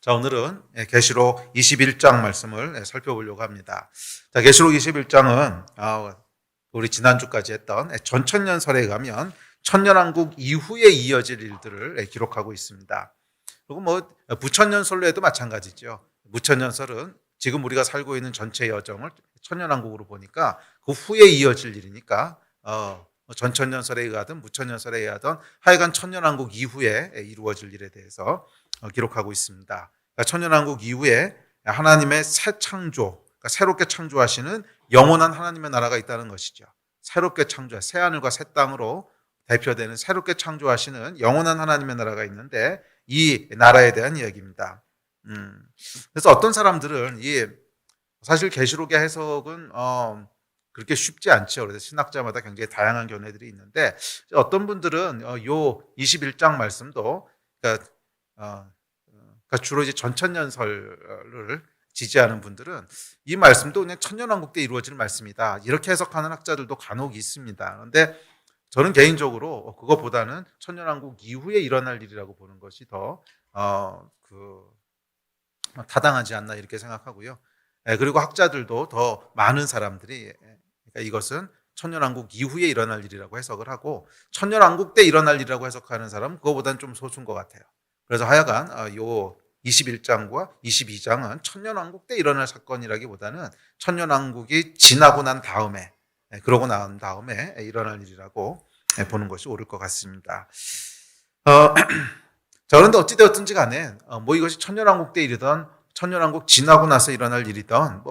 자, 오늘은 계시록 21장 말씀을 살펴보려고 합니다. 자, 계시록 21장은 우리 지난주까지 했던 전천년설에 의하면 천년왕국 이후에 이어질 일들을 기록하고 있습니다. 그리고 부천년설로에도 마찬가지죠. 부천년설은 지금 우리가 살고 있는 전체 여정을 천년왕국으로 보니까 그 후에 이어질 일이니까 전천년설에 의하든 무천년설에 의하든 하여간 천년왕국 이후에 이루어질 일에 대해서 기록하고 있습니다. 그러니까 천년왕국 이후에 하나님의 새 창조, 그러니까 새롭게 창조하시는 영원한 하나님의 나라가 있다는 것이죠. 새롭게 창조, 새 하늘과 새 땅으로 대표되는 새롭게 창조하시는 영원한 하나님의 나라가 있는데 이 나라에 대한 이야기입니다. 그래서 어떤 사람들은 사실 계시록의 해석은 그렇게 쉽지 않죠. 그래서 신학자마다 굉장히 다양한 견해들이 있는데 어떤 분들은 요 21장 말씀도 그러니까 주로 이제 전천년설을 지지하는 분들은 이 말씀도 그냥 천년왕국 때 이루어질 말씀이다. 이렇게 해석하는 학자들도 간혹 있습니다. 그런데 저는 개인적으로 그것보다는 천년왕국 이후에 일어날 일이라고 보는 것이 더 타당하지 않나 이렇게 생각하고요. 그리고 학자들도 더 많은 사람들이 그러니까 이것은 천년왕국 이후에 일어날 일이라고 해석을 하고 천년왕국 때 일어날 일이라고 해석하는 사람은 그거보다는 좀 소수인 것 같아요. 그래서 하여간 요 21장과 22장은 천년왕국 때 일어날 사건이라기보다는 천년왕국이 지나고 난 다음에 그러고 난 다음에 일어날 일이라고 보는 것이 옳을 것 같습니다. 자, 그런데 어찌되었든지 간에 이것이 천년왕국 때 일이든 천년왕국 지나고 나서 일어날 일이든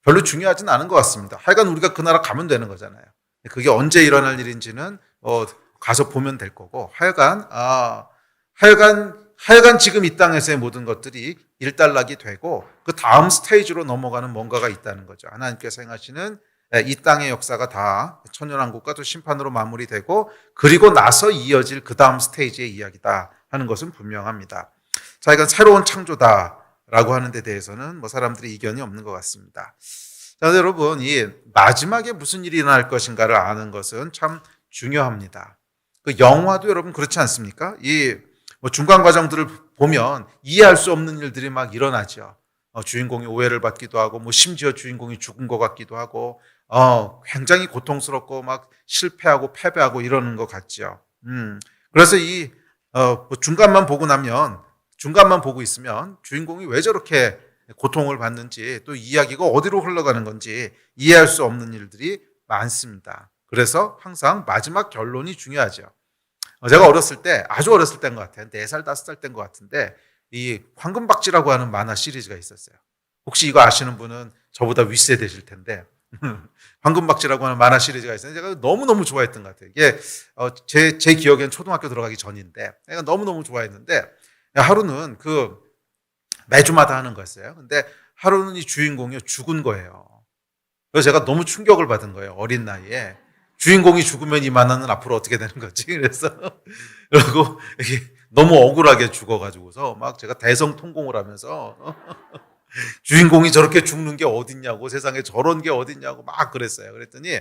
별로 중요하진 않은 것 같습니다. 하여간 우리가 그 나라 가면 되는 거잖아요. 그게 언제 일어날 일인지는 가서 보면 될 거고 하여간 지금 이 땅에서의 모든 것들이 일단락이 되고 그 다음 스테이지로 넘어가는 뭔가가 있다는 거죠. 하나님께서 행하시는 이 땅의 역사가 다 천년왕국과 또 심판으로 마무리되고 그리고 나서 이어질 그 다음 스테이지의 이야기다 하는 것은 분명합니다. 자, 이건 새로운 창조다라고 하는 데 대해서는 사람들이 이견이 없는 것 같습니다. 자, 여러분, 이 마지막에 무슨 일이 일어날 것인가를 아는 것은 참 중요합니다. 그 영화도 여러분 그렇지 않습니까? 중간 과정들을 보면 이해할 수 없는 일들이 막 일어나죠. 주인공이 오해를 받기도 하고, 심지어 주인공이 죽은 것 같기도 하고, 굉장히 고통스럽고 막 실패하고 패배하고 이러는 것 같죠. 그래서 중간만 보고 있으면 주인공이 왜 저렇게 고통을 받는지 또 이야기가 어디로 흘러가는 건지 이해할 수 없는 일들이 많습니다. 그래서 항상 마지막 결론이 중요하죠. 제가 아주 어렸을 때인 것 같아요. 4살, 5살 때인 것 같은데, 이 황금박쥐라고 하는 만화 시리즈가 있었어요. 혹시 이거 아시는 분은 저보다 윗세대실 텐데, 황금박쥐라고 하는 만화 시리즈가 있었는데, 제가 너무너무 좋아했던 것 같아요. 이게, 제 기억엔 초등학교 들어가기 전인데, 내가 너무너무 좋아했는데, 하루는 매주마다 하는 거였어요. 근데 하루는 이 주인공이 죽은 거예요. 그래서 제가 너무 충격을 받은 거예요. 어린 나이에. 주인공이 죽으면 이 만화는 앞으로 어떻게 되는 거지? 그리고 너무 억울하게 죽어가지고서 막 제가 대성통곡을 하면서 주인공이 저렇게 죽는 게 어딨냐고 세상에 저런 게 어딨냐고 막 그랬어요. 그랬더니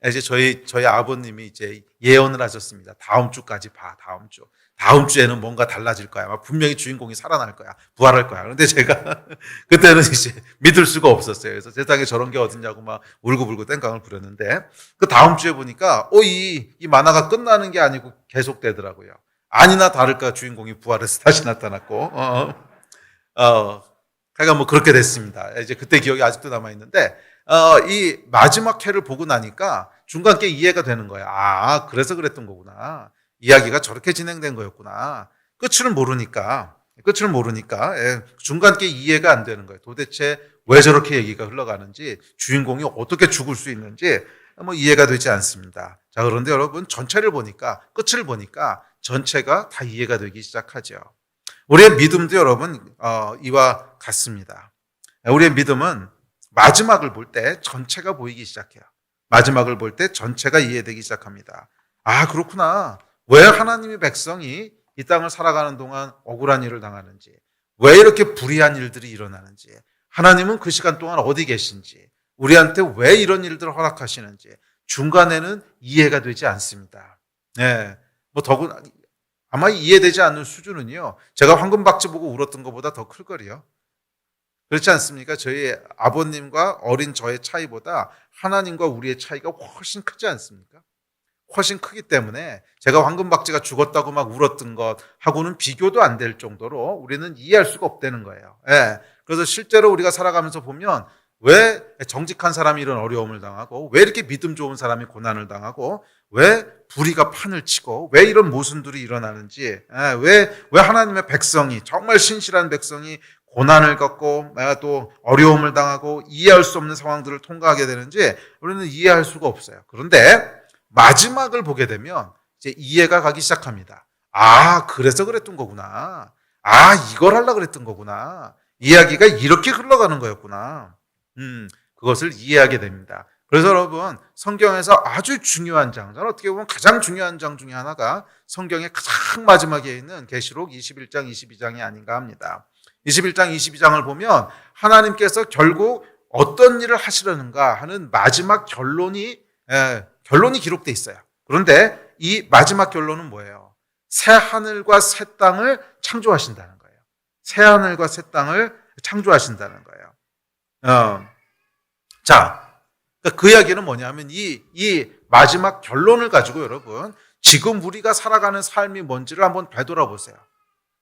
이제 저희 아버님이 이제 예언을 하셨습니다. 다음 주까지 봐, 다음 주에는 뭔가 달라질 거야. 분명히 주인공이 살아날 거야. 부활할 거야. 그런데 제가 그때는 이제 믿을 수가 없었어요. 그래서 세상에 저런 게 어딨냐고 막 울고불고 땡깡을 부렸는데 그 다음 주에 보니까 이 만화가 끝나는 게 아니고 계속되더라고요. 아니나 다를까 주인공이 부활해서 다시 나타났고 그러니까 그렇게 됐습니다. 이제 그때 기억이 아직도 남아있는데 이 마지막 회를 보고 나니까 중간 게 이해가 되는 거야. 그래서 그랬던 거구나. 이야기가 저렇게 진행된 거였구나. 끝을 모르니까 중간 게 이해가 안 되는 거예요. 도대체 왜 저렇게 얘기가 흘러가는지, 주인공이 어떻게 죽을 수 있는지 이해가 되지 않습니다. 자, 그런데 여러분 끝을 보니까 전체가 다 이해가 되기 시작하죠. 우리의 믿음도 여러분 이와 같습니다. 우리의 믿음은 마지막을 볼 때 전체가 보이기 시작해요. 마지막을 볼 때 전체가 이해되기 시작합니다. 그렇구나. 왜 하나님의 백성이 이 땅을 살아가는 동안 억울한 일을 당하는지, 왜 이렇게 불의한 일들이 일어나는지, 하나님은 그 시간 동안 어디 계신지, 우리한테 왜 이런 일들을 허락하시는지 중간에는 이해가 되지 않습니다. 더구나 아마 이해되지 않는 수준은요, 제가 황금박쥐 보고 울었던 것보다 더 클 거리요. 그렇지 않습니까? 저희 아버님과 어린 저의 차이보다 하나님과 우리의 차이가 훨씬 크지 않습니까? 훨씬 크기 때문에 제가 황금박쥐가 죽었다고 막 울었던 것하고는 비교도 안 될 정도로 우리는 이해할 수가 없다는 거예요. 예. 그래서 실제로 우리가 살아가면서 보면 왜 정직한 사람이 이런 어려움을 당하고, 왜 이렇게 믿음 좋은 사람이 고난을 당하고, 왜 불의가 판을 치고, 왜 이런 모순들이 일어나는지, 왜 하나님의 백성이, 정말 신실한 백성이 고난을 겪고 또 어려움을 당하고 이해할 수 없는 상황들을 통과하게 되는지 우리는 이해할 수가 없어요. 그런데 마지막을 보게 되면 이제 이해가 가기 시작합니다. 아, 그래서 그랬던 거구나. 아, 이걸 하려고 그랬던 거구나. 이야기가 이렇게 흘러가는 거였구나. 그것을 이해하게 됩니다. 그래서 여러분, 성경에서 아주 중요한 장, 저는 어떻게 보면 가장 중요한 장 중에 하나가 성경의 가장 마지막에 있는 계시록 21장, 22장이 아닌가 합니다. 21장, 22장을 보면 하나님께서 결국 어떤 일을 하시려는가 하는 마지막 결론이 기록되어 있어요. 그런데 이 마지막 결론은 뭐예요? 새 하늘과 새 땅을 창조하신다는 거예요. 새 하늘과 새 땅을 창조하신다는 거예요. 자, 그 이야기는 뭐냐면 이 마지막 결론을 가지고 여러분, 지금 우리가 살아가는 삶이 뭔지를 한번 되돌아보세요.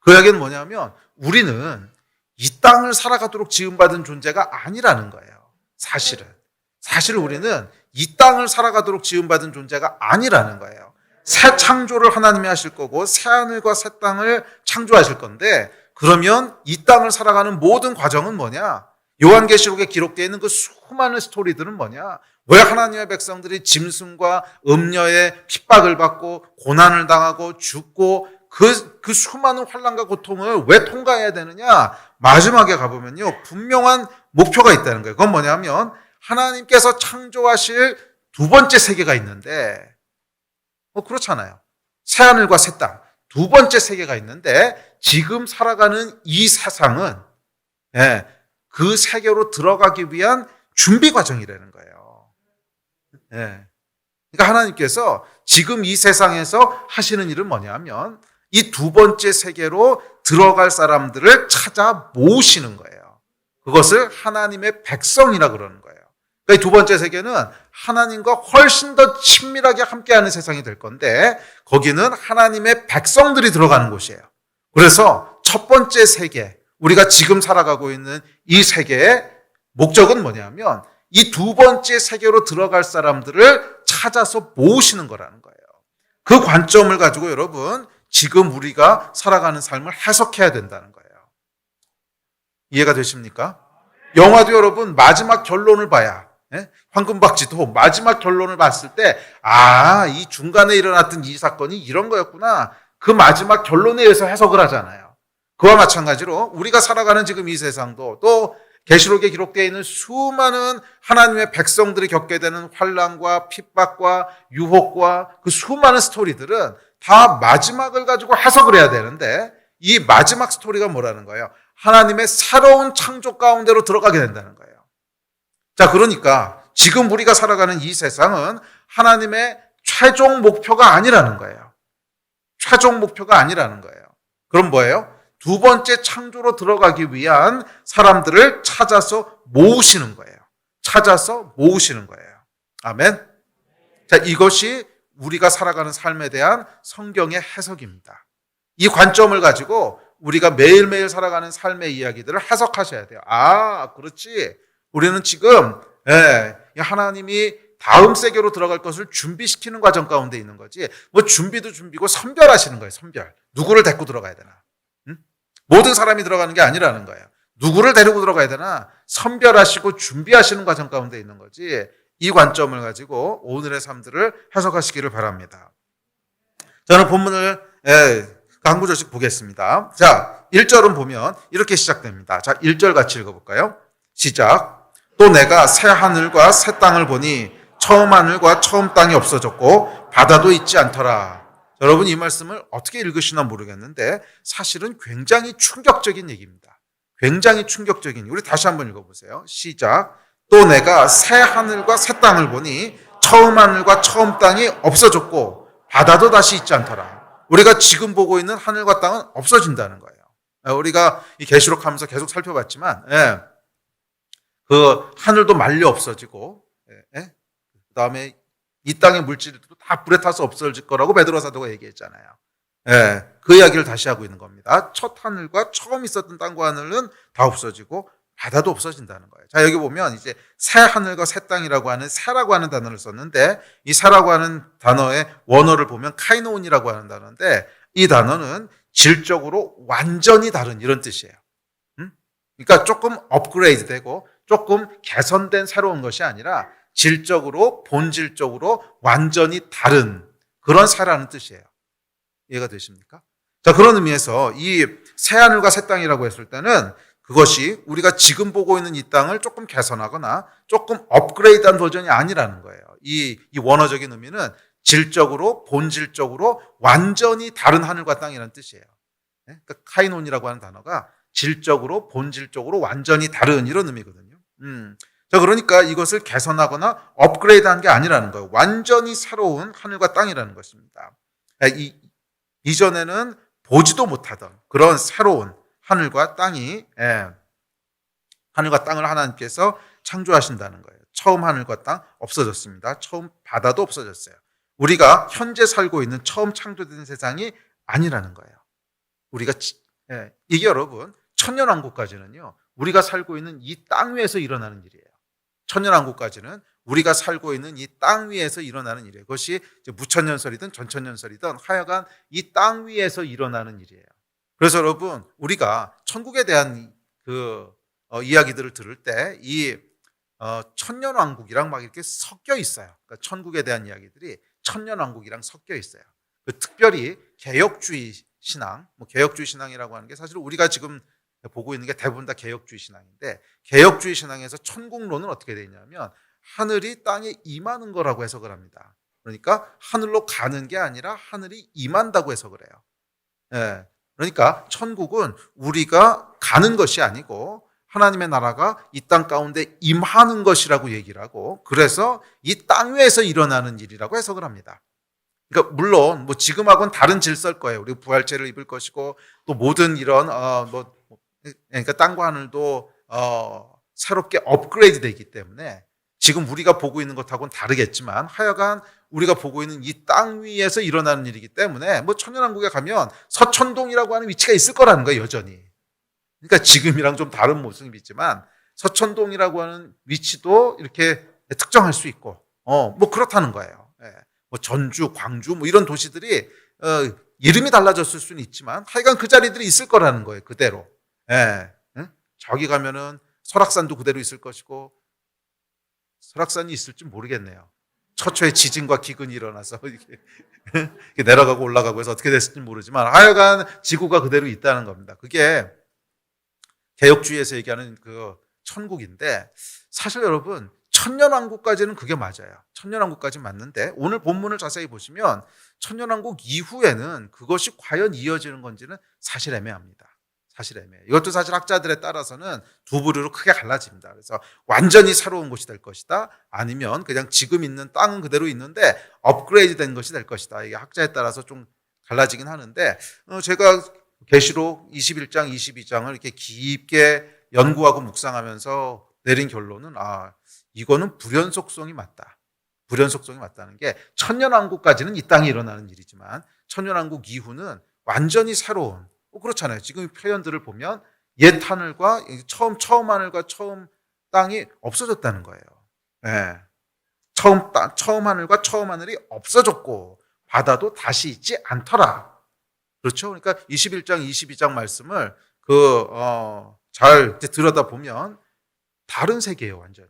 그 이야기는 뭐냐면 우리는 이 땅을 살아가도록 지음받은 존재가 아니라는 거예요. 사실 우리는 이 땅을 살아가도록 지음받은 존재가 아니라는 거예요. 새 창조를 하나님이 하실 거고 새 하늘과 새 땅을 창조하실 건데, 그러면 이 땅을 살아가는 모든 과정은 뭐냐? 요한계시록에 기록되어 있는 그 수많은 스토리들은 뭐냐? 왜 하나님의 백성들이 짐승과 음녀의 핍박을 받고 고난을 당하고 죽고 그 수많은 환난과 고통을 왜 통과해야 되느냐? 마지막에 가보면요, 분명한 목표가 있다는 거예요. 그건 뭐냐면 하나님께서 창조하실 두 번째 세계가 있는데, 그렇잖아요. 새하늘과 새 땅, 두 번째 세계가 있는데 지금 살아가는 이 세상은 그 세계로 들어가기 위한 준비 과정이라는 거예요. 그러니까 하나님께서 지금 이 세상에서 하시는 일은 뭐냐면 이 두 번째 세계로 들어갈 사람들을 찾아 모으시는 거예요. 그것을 하나님의 백성이라 그러는 거예요. 그러니까 이 두 번째 세계는 하나님과 훨씬 더 친밀하게 함께하는 세상이 될 건데, 거기는 하나님의 백성들이 들어가는 곳이에요. 그래서 첫 번째 세계, 우리가 지금 살아가고 있는 이 세계의 목적은 뭐냐면 이 두 번째 세계로 들어갈 사람들을 찾아서 모으시는 거라는 거예요. 그 관점을 가지고 여러분, 지금 우리가 살아가는 삶을 해석해야 된다는 거예요. 이해가 되십니까? 영화도 여러분 마지막 결론을 봐야, 황금박쥐도 마지막 결론을 봤을 때, 이 중간에 일어났던 이 사건이 이런 거였구나, 그 마지막 결론에 의해서 해석을 하잖아요. 그와 마찬가지로 우리가 살아가는 지금 이 세상도 또 계시록에 기록되어 있는 수많은 하나님의 백성들이 겪게 되는 환난과 핍박과 유혹과 그 수많은 스토리들은 다 마지막을 가지고 해석을 해야 되는데, 이 마지막 스토리가 뭐라는 거예요? 하나님의 새로운 창조 가운데로 들어가게 된다는 거예요. 자, 그러니까 지금 우리가 살아가는 이 세상은 하나님의 최종 목표가 아니라는 거예요. 최종 목표가 아니라는 거예요. 그럼 뭐예요? 두 번째 창조로 들어가기 위한 사람들을 찾아서 모으시는 거예요. 찾아서 모으시는 거예요. 아멘. 자, 이것이 우리가 살아가는 삶에 대한 성경의 해석입니다. 이 관점을 가지고 우리가 매일매일 살아가는 삶의 이야기들을 해석하셔야 돼요. 그렇지. 우리는 지금 하나님이 다음 세계로 들어갈 것을 준비시키는 과정 가운데 있는 거지. 준비도 준비고 선별하시는 거예요. 선별. 누구를 데리고 들어가야 되나? 모든 사람이 들어가는 게 아니라는 거예요. 누구를 데리고 들어가야 되나? 선별하시고 준비하시는 과정 가운데 있는 거지. 이 관점을 가지고 오늘의 삶들을 해석하시기를 바랍니다. 저는 본문을 한 구절씩 보겠습니다. 자, 1절은 보면 이렇게 시작됩니다. 자, 1절 같이 읽어볼까요? 시작. 또 내가 새 하늘과 새 땅을 보니 처음 하늘과 처음 땅이 없어졌고 바다도 있지 않더라. 여러분, 이 말씀을 어떻게 읽으시나 모르겠는데 사실은 굉장히 충격적인 얘기입니다. 굉장히 충격적인. 우리 다시 한번 읽어보세요. 시작. 또 내가 새 하늘과 새 땅을 보니 처음 하늘과 처음 땅이 없어졌고 바다도 다시 있지 않더라. 우리가 지금 보고 있는 하늘과 땅은 없어진다는 거예요. 우리가 이 계시록 하면서 계속 살펴봤지만, 그 하늘도 말려 없어지고, 그다음에 이 땅의 물질들도 다 불에 타서 없어질 거라고 베드로 사도가 얘기했잖아요. 그 이야기를 다시 하고 있는 겁니다. 첫 하늘과 처음 있었던 땅과 하늘은 다 없어지고 바다도 없어진다는 거예요. 자, 여기 보면 이제 새 하늘과 새 땅이라고 하는 새라고 하는 단어를 썼는데, 이 새라고 하는 단어의 원어를 보면 카이노온이라고 하는 단어인데, 이 단어는 질적으로 완전히 다른 이런 뜻이에요. 그러니까 조금 업그레이드 되고 조금 개선된 새로운 것이 아니라 질적으로 본질적으로 완전히 다른 그런 새라는 뜻이에요. 이해가 되십니까? 자, 그런 의미에서 이 새 하늘과 새 땅이라고 했을 때는 그것이 우리가 지금 보고 있는 이 땅을 조금 개선하거나 조금 업그레이드한 버전이 아니라는 거예요. 이 원어적인 의미는 질적으로 본질적으로 완전히 다른 하늘과 땅이라는 뜻이에요. 그러니까 카이논이라고 하는 단어가 질적으로 본질적으로 완전히 다른 이런 의미거든요. 자, 그러니까 이것을 개선하거나 업그레이드한 게 아니라는 거예요. 완전히 새로운 하늘과 땅이라는 것입니다. 이전에는 보지도 못하던 그런 새로운 하늘과 땅이, 하늘과 땅을 하나님께서 창조하신다는 거예요. 처음 하늘과 땅 없어졌습니다. 처음 바다도 없어졌어요. 우리가 현재 살고 있는 처음 창조된 세상이 아니라는 거예요. 우리가, 이게 여러분, 천년왕국까지는요, 우리가 살고 있는 이 땅 위에서 일어나는 일이에요. 천년왕국까지는 우리가 살고 있는 이 땅 위에서 일어나는 일이에요. 그것이 무천년설이든 전천년설이든 하여간 이 땅 위에서 일어나는 일이에요. 그래서 여러분, 우리가 천국에 대한 이야기들을 들을 때 이 천년왕국이랑 막 이렇게 섞여 있어요. 그러니까 천국에 대한 이야기들이 천년왕국이랑 섞여 있어요. 특별히 개혁주의 신앙, 개혁주의 신앙이라고 하는 게 사실 우리가 지금 보고 있는 게 대부분 다 개혁주의 신앙인데, 개혁주의 신앙에서 천국론은 어떻게 되어 있냐면 하늘이 땅에 임하는 거라고 해석을 합니다. 그러니까 하늘로 가는 게 아니라 하늘이 임한다고 해석을 해요. 그러니까 천국은 우리가 가는 것이 아니고 하나님의 나라가 이 땅 가운데 임하는 것이라고 얘기를 하고, 그래서 이 땅 위에서 일어나는 일이라고 해석을 합니다. 그러니까 물론 지금하고는 다른 질서일 거예요. 우리 부활체를 입을 것이고 또 모든 이런 그러니까 땅과 하늘도 새롭게 업그레이드 되기 때문에 지금 우리가 보고 있는 것하고는 다르겠지만 하여간 우리가 보고 있는 이 땅 위에서 일어나는 일이기 때문에 천년왕국에 가면 서천동이라고 하는 위치가 있을 거라는 거예요, 여전히. 그러니까 지금이랑 좀 다른 모습이지만 서천동이라고 하는 위치도 이렇게 특정할 수 있고 그렇다는 거예요. 전주, 광주 이런 도시들이 이름이 달라졌을 수는 있지만 하여간 그 자리들이 있을 거라는 거예요, 그대로. 저기 가면은 설악산도 그대로 있을 것이고, 설악산이 있을지 모르겠네요. 처처에 지진과 기근이 일어나서 이렇게 내려가고 올라가고 해서 어떻게 됐을지 모르지만 하여간 지구가 그대로 있다는 겁니다. 그게 개혁주의에서 얘기하는 그 천국인데, 사실 여러분 천년왕국까지는 그게 맞아요. 천년왕국까지 맞는데 오늘 본문을 자세히 보시면 천년왕국 이후에는 그것이 과연 이어지는 건지는 사실 애매합니다. 사실 애매해요. 이것도 사실 학자들에 따라서는 두 부류로 크게 갈라집니다. 그래서 완전히 새로운 곳이 될 것이다, 아니면 그냥 지금 있는 땅은 그대로 있는데 업그레이드 된 것이 될 것이다. 이게 학자에 따라서 좀 갈라지긴 하는데, 제가 계시록 21장, 22장을 이렇게 깊게 연구하고 묵상하면서 내린 결론은 이거는 불연속성이 맞다. 불연속성이 맞다는 게, 천년왕국까지는 이 땅에 일어나는 일이지만 천년왕국 이후는 완전히 새로운, 그렇잖아요. 지금 표현들을 보면 옛 하늘과 처음 하늘과 처음 땅이 없어졌다는 거예요. 처음 하늘과 처음 하늘이 없어졌고 바다도 다시 있지 않더라. 그렇죠? 그러니까 21장, 22장 말씀을 잘 들여다보면 다른 세계예요, 완전히.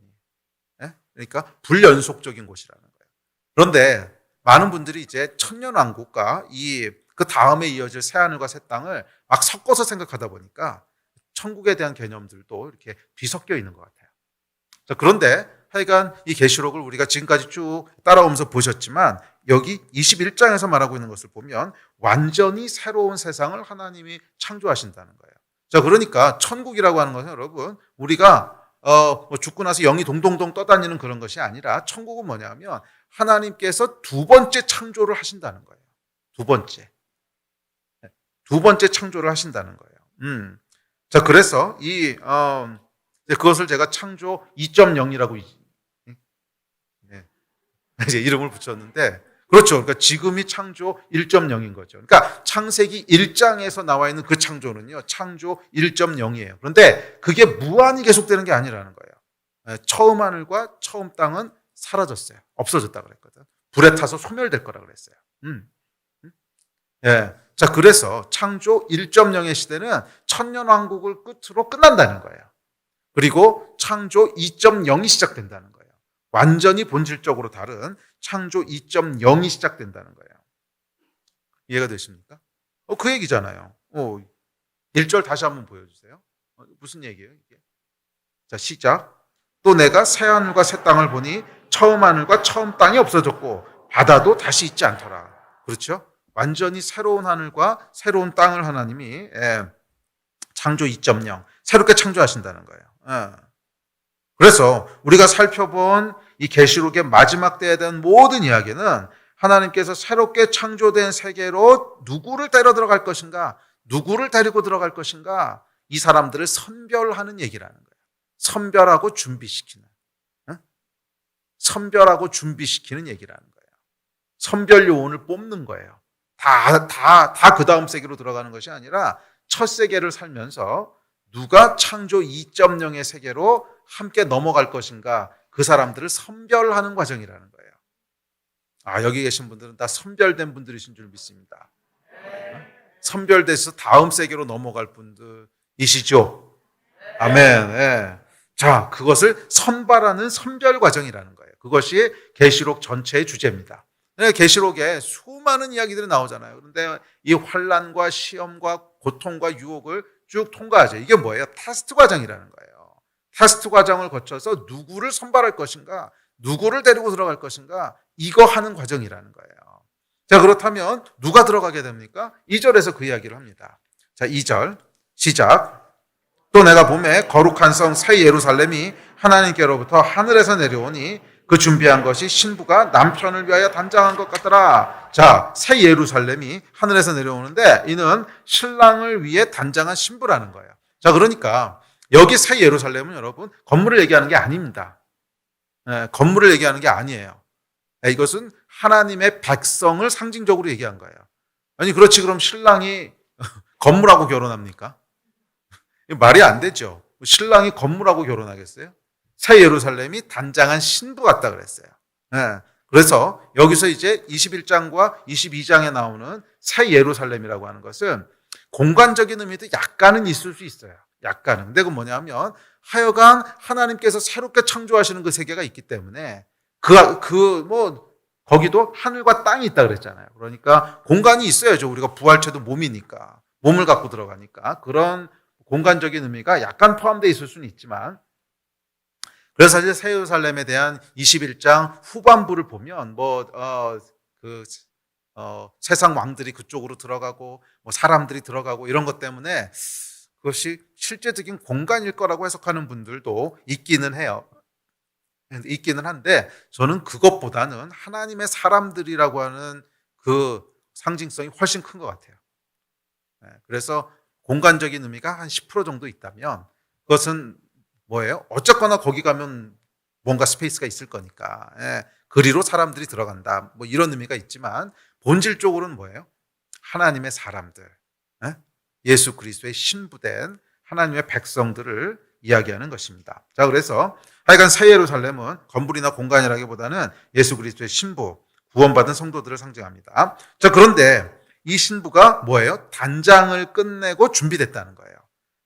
그러니까 불연속적인 곳이라는 거예요. 그런데 많은 분들이 이제 천년왕국과 그 다음에 이어질 새하늘과 새 땅을 막 섞어서 생각하다 보니까 천국에 대한 개념들도 이렇게 뒤섞여 있는 것 같아요. 자, 그런데 하여간 이 계시록을 우리가 지금까지 쭉 따라오면서 보셨지만 여기 21장에서 말하고 있는 것을 보면 완전히 새로운 세상을 하나님이 창조하신다는 거예요. 자, 그러니까 천국이라고 하는 것은 여러분, 우리가 죽고 나서 영이 동동동 떠다니는 그런 것이 아니라, 천국은 뭐냐면 하나님께서 두 번째 창조를 하신다는 거예요. 두 번째. 두 번째 창조를 하신다는 거예요. 자, 그래서 그것을 제가 창조 2.0이라고 이제 이름을 붙였는데, 그렇죠. 그러니까 지금이 창조 1.0인 거죠. 그러니까 창세기 1장에서 나와 있는 그 창조는요, 창조 1.0이에요. 그런데 그게 무한히 계속되는 게 아니라는 거예요. 처음 하늘과 처음 땅은 사라졌어요. 없어졌다 그랬거든. 불에 타서 소멸될 거라 그랬어요. 예. 자, 그래서 창조 1.0의 시대는 천년왕국을 끝으로 끝난다는 거예요. 그리고 창조 2.0이 시작된다는 거예요. 완전히 본질적으로 다른 창조 2.0이 시작된다는 거예요. 이해가 되십니까? 그 얘기잖아요. 1절 다시 한번 보여주세요. 무슨 얘기예요, 이게? 자, 시작. 또 내가 새 하늘과 새 땅을 보니 처음 하늘과 처음 땅이 없어졌고 바다도 다시 있지 않더라. 그렇죠? 완전히 새로운 하늘과 새로운 땅을 하나님이 창조 2.0 새롭게 창조하신다는 거예요. 그래서 우리가 살펴본 이 계시록의 마지막 때에 대한 모든 이야기는 하나님께서 새롭게 창조된 세계로 누구를 데려 들어갈 것인가, 누구를 데리고 들어갈 것인가, 이 사람들을 선별하는 얘기라는 거예요. 선별하고 준비시키는, 선별하고 준비시키는 얘기라는 거예요. 선별 요원을 뽑는 거예요. 다 그 다음 세계로 들어가는 것이 아니라 첫 세계를 살면서 누가 창조 2.0의 세계로 함께 넘어갈 것인가, 그 사람들을 선별하는 과정이라는 거예요. 여기 계신 분들은 다 선별된 분들이신 줄 믿습니다. 선별돼서 다음 세계로 넘어갈 분들이시죠? 아멘. 네. 자, 그것을 선발하는 선별 과정이라는 거예요. 그것이 계시록 전체의 주제입니다. 계시록에 수많은 이야기들이 나오잖아요. 그런데 이 환난과 시험과 고통과 유혹을 쭉 통과하죠. 이게 뭐예요? 테스트 과정이라는 거예요. 테스트 과정을 거쳐서 누구를 선발할 것인가, 누구를 데리고 들어갈 것인가, 이거 하는 과정이라는 거예요. 자, 그렇다면 누가 들어가게 됩니까? 2절에서 그 이야기를 합니다. 자, 2절 시작. 또 내가 보매 거룩한 성 새 예루살렘이 하나님께로부터 하늘에서 내려오니 그 준비한 것이 신부가 남편을 위하여 단장한 것 같더라. 자, 새 예루살렘이 하늘에서 내려오는데 이는 신랑을 위해 단장한 신부라는 거예요. 자, 그러니까 여기 새 예루살렘은 여러분 건물을 얘기하는 게 아닙니다. 건물을 얘기하는 게 아니에요. 이것은 하나님의 백성을 상징적으로 얘기한 거예요. 아니, 그렇지, 그럼 신랑이 건물하고 결혼합니까? 말이 안 되죠. 신랑이 건물하고 결혼하겠어요? 새 예루살렘이 단장한 신부 같다 그랬어요. 그래서 여기서 이제 21장과 22장에 나오는 새 예루살렘이라고 하는 것은 공간적인 의미도 약간은 있을 수 있어요. 약간은. 근데 그건 뭐냐면 하여간 하나님께서 새롭게 창조하시는 그 세계가 있기 때문에 거기도 하늘과 땅이 있다 그랬잖아요. 그러니까 공간이 있어야죠. 우리가 부활체도 몸이니까. 몸을 갖고 들어가니까. 그런 공간적인 의미가 약간 포함되어 있을 수는 있지만, 그래서 사실 새 예루살렘에 대한 21장 후반부를 보면 세상 왕들이 그쪽으로 들어가고 사람들이 들어가고 이런 것 때문에 그것이 실제적인 공간일 거라고 해석하는 분들도 있기는 해요. 있기는 한데 저는 그것보다는 하나님의 사람들이라고 하는 그 상징성이 훨씬 큰 것 같아요. 그래서 공간적인 의미가 한 10% 정도 있다면 그것은 뭐예요? 어쨌거나 거기 가면 뭔가 스페이스가 있을 거니까 그리로 사람들이 들어간다, 이런 의미가 있지만 본질적으로는 뭐예요? 하나님의 사람들, 예수 그리스도의 신부된 하나님의 백성들을 이야기하는 것입니다. 자, 그래서 하여간 새 예루살렘은 건물이나 공간이라기보다는 예수 그리스도의 신부, 구원받은 성도들을 상징합니다. 자, 그런데 이 신부가 뭐예요? 단장을 끝내고 준비됐다는 거예요.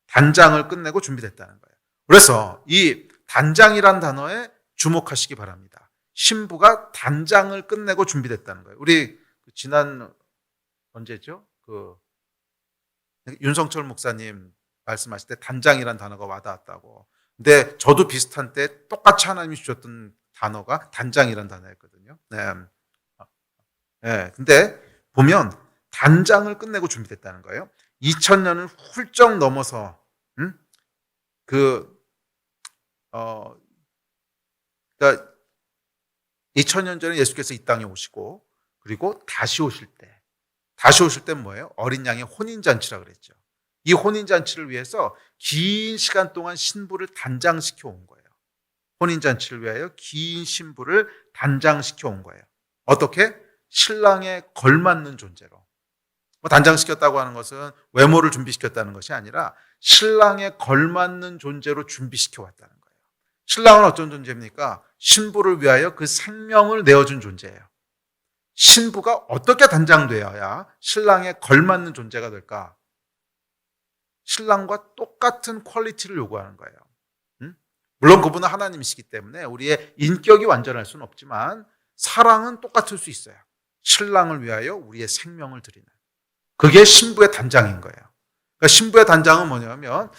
단장을 끝내고 준비됐다는 거예요. 그래서 이 단장이란 단어에 주목하시기 바랍니다. 신부가 단장을 끝내고 준비됐다는 거예요. 우리 지난 언제죠? 윤성철 목사님 말씀하실 때 단장이란 단어가 와닿았다고. 근데 저도 비슷한 때 똑같이 하나님이 주셨던 단어가 단장이란 단어였거든요. 근데 보면 단장을 끝내고 준비됐다는 거예요. 2000년을 훌쩍 넘어서 그러니까 2000년 전에 예수께서 이 땅에 오시고 그리고 다시 오실 때 다시 오실 땐 뭐예요? 어린 양의 혼인잔치라 그랬죠. 이 혼인잔치를 위해서 긴 시간 동안 신부를 단장시켜 온 거예요. 혼인잔치를 위하여 긴 신부를 단장시켜 온 거예요. 어떻게? 신랑에 걸맞는 존재로. 단장시켰다고 하는 것은 외모를 준비시켰다는 것이 아니라 신랑에 걸맞는 존재로 준비시켜 왔다는 거예요. 신랑은 어떤 존재입니까? 신부를 위하여 그 생명을 내어준 존재예요. 신부가 어떻게 단장되어야 신랑에 걸맞는 존재가 될까? 신랑과 똑같은 퀄리티를 요구하는 거예요. 물론 그분은 하나님이시기 때문에 우리의 인격이 완전할 수는 없지만 사랑은 똑같을 수 있어요. 신랑을 위하여 우리의 생명을 드리는. 그게 신부의 단장인 거예요. 그러니까 신부의 단장은 뭐냐면,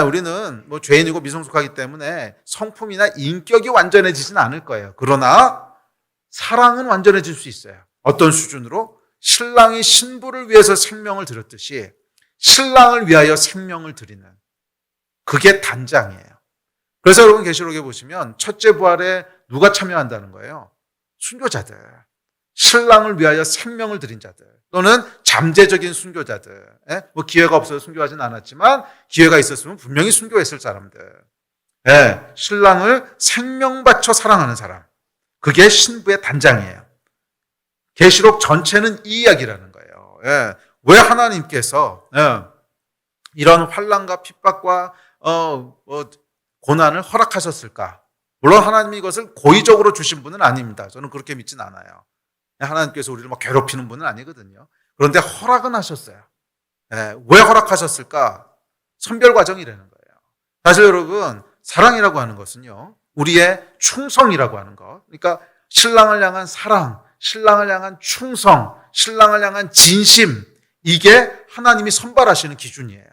우리는 죄인이고 미성숙하기 때문에 성품이나 인격이 완전해지진 않을 거예요. 그러나 사랑은 완전해질 수 있어요. 어떤 수준으로? 신랑이 신부를 위해서 생명을 드렸듯이 신랑을 위하여 생명을 드리는. 그게 단장이에요. 그래서 여러분 계시록에 보시면 첫째 부활에 누가 참여한다는 거예요? 순교자들. 신랑을 위하여 생명을 드린 자들. 또는 잠재적인 순교자들. 기회가 없어서 순교하진 않았지만 기회가 있었으면 분명히 순교했을 사람들. 신랑을 생명 바쳐 사랑하는 사람. 그게 신부의 단장이에요. 계시록 전체는 이 이야기라는 거예요. 왜 하나님께서 이런 환난과 핍박과 고난을 허락하셨을까? 물론 하나님이 이것을 고의적으로 주신 분은 아닙니다. 저는 그렇게 믿진 않아요. 하나님께서 우리를 괴롭히는 분은 아니거든요. 그런데 허락은 하셨어요. 왜 허락하셨을까? 선별 과정이라는 거예요. 사실 여러분, 사랑이라고 하는 것은요, 우리의 충성이라고 하는 것. 그러니까 신랑을 향한 사랑, 신랑을 향한 충성, 신랑을 향한 진심, 이게 하나님이 선발하시는 기준이에요.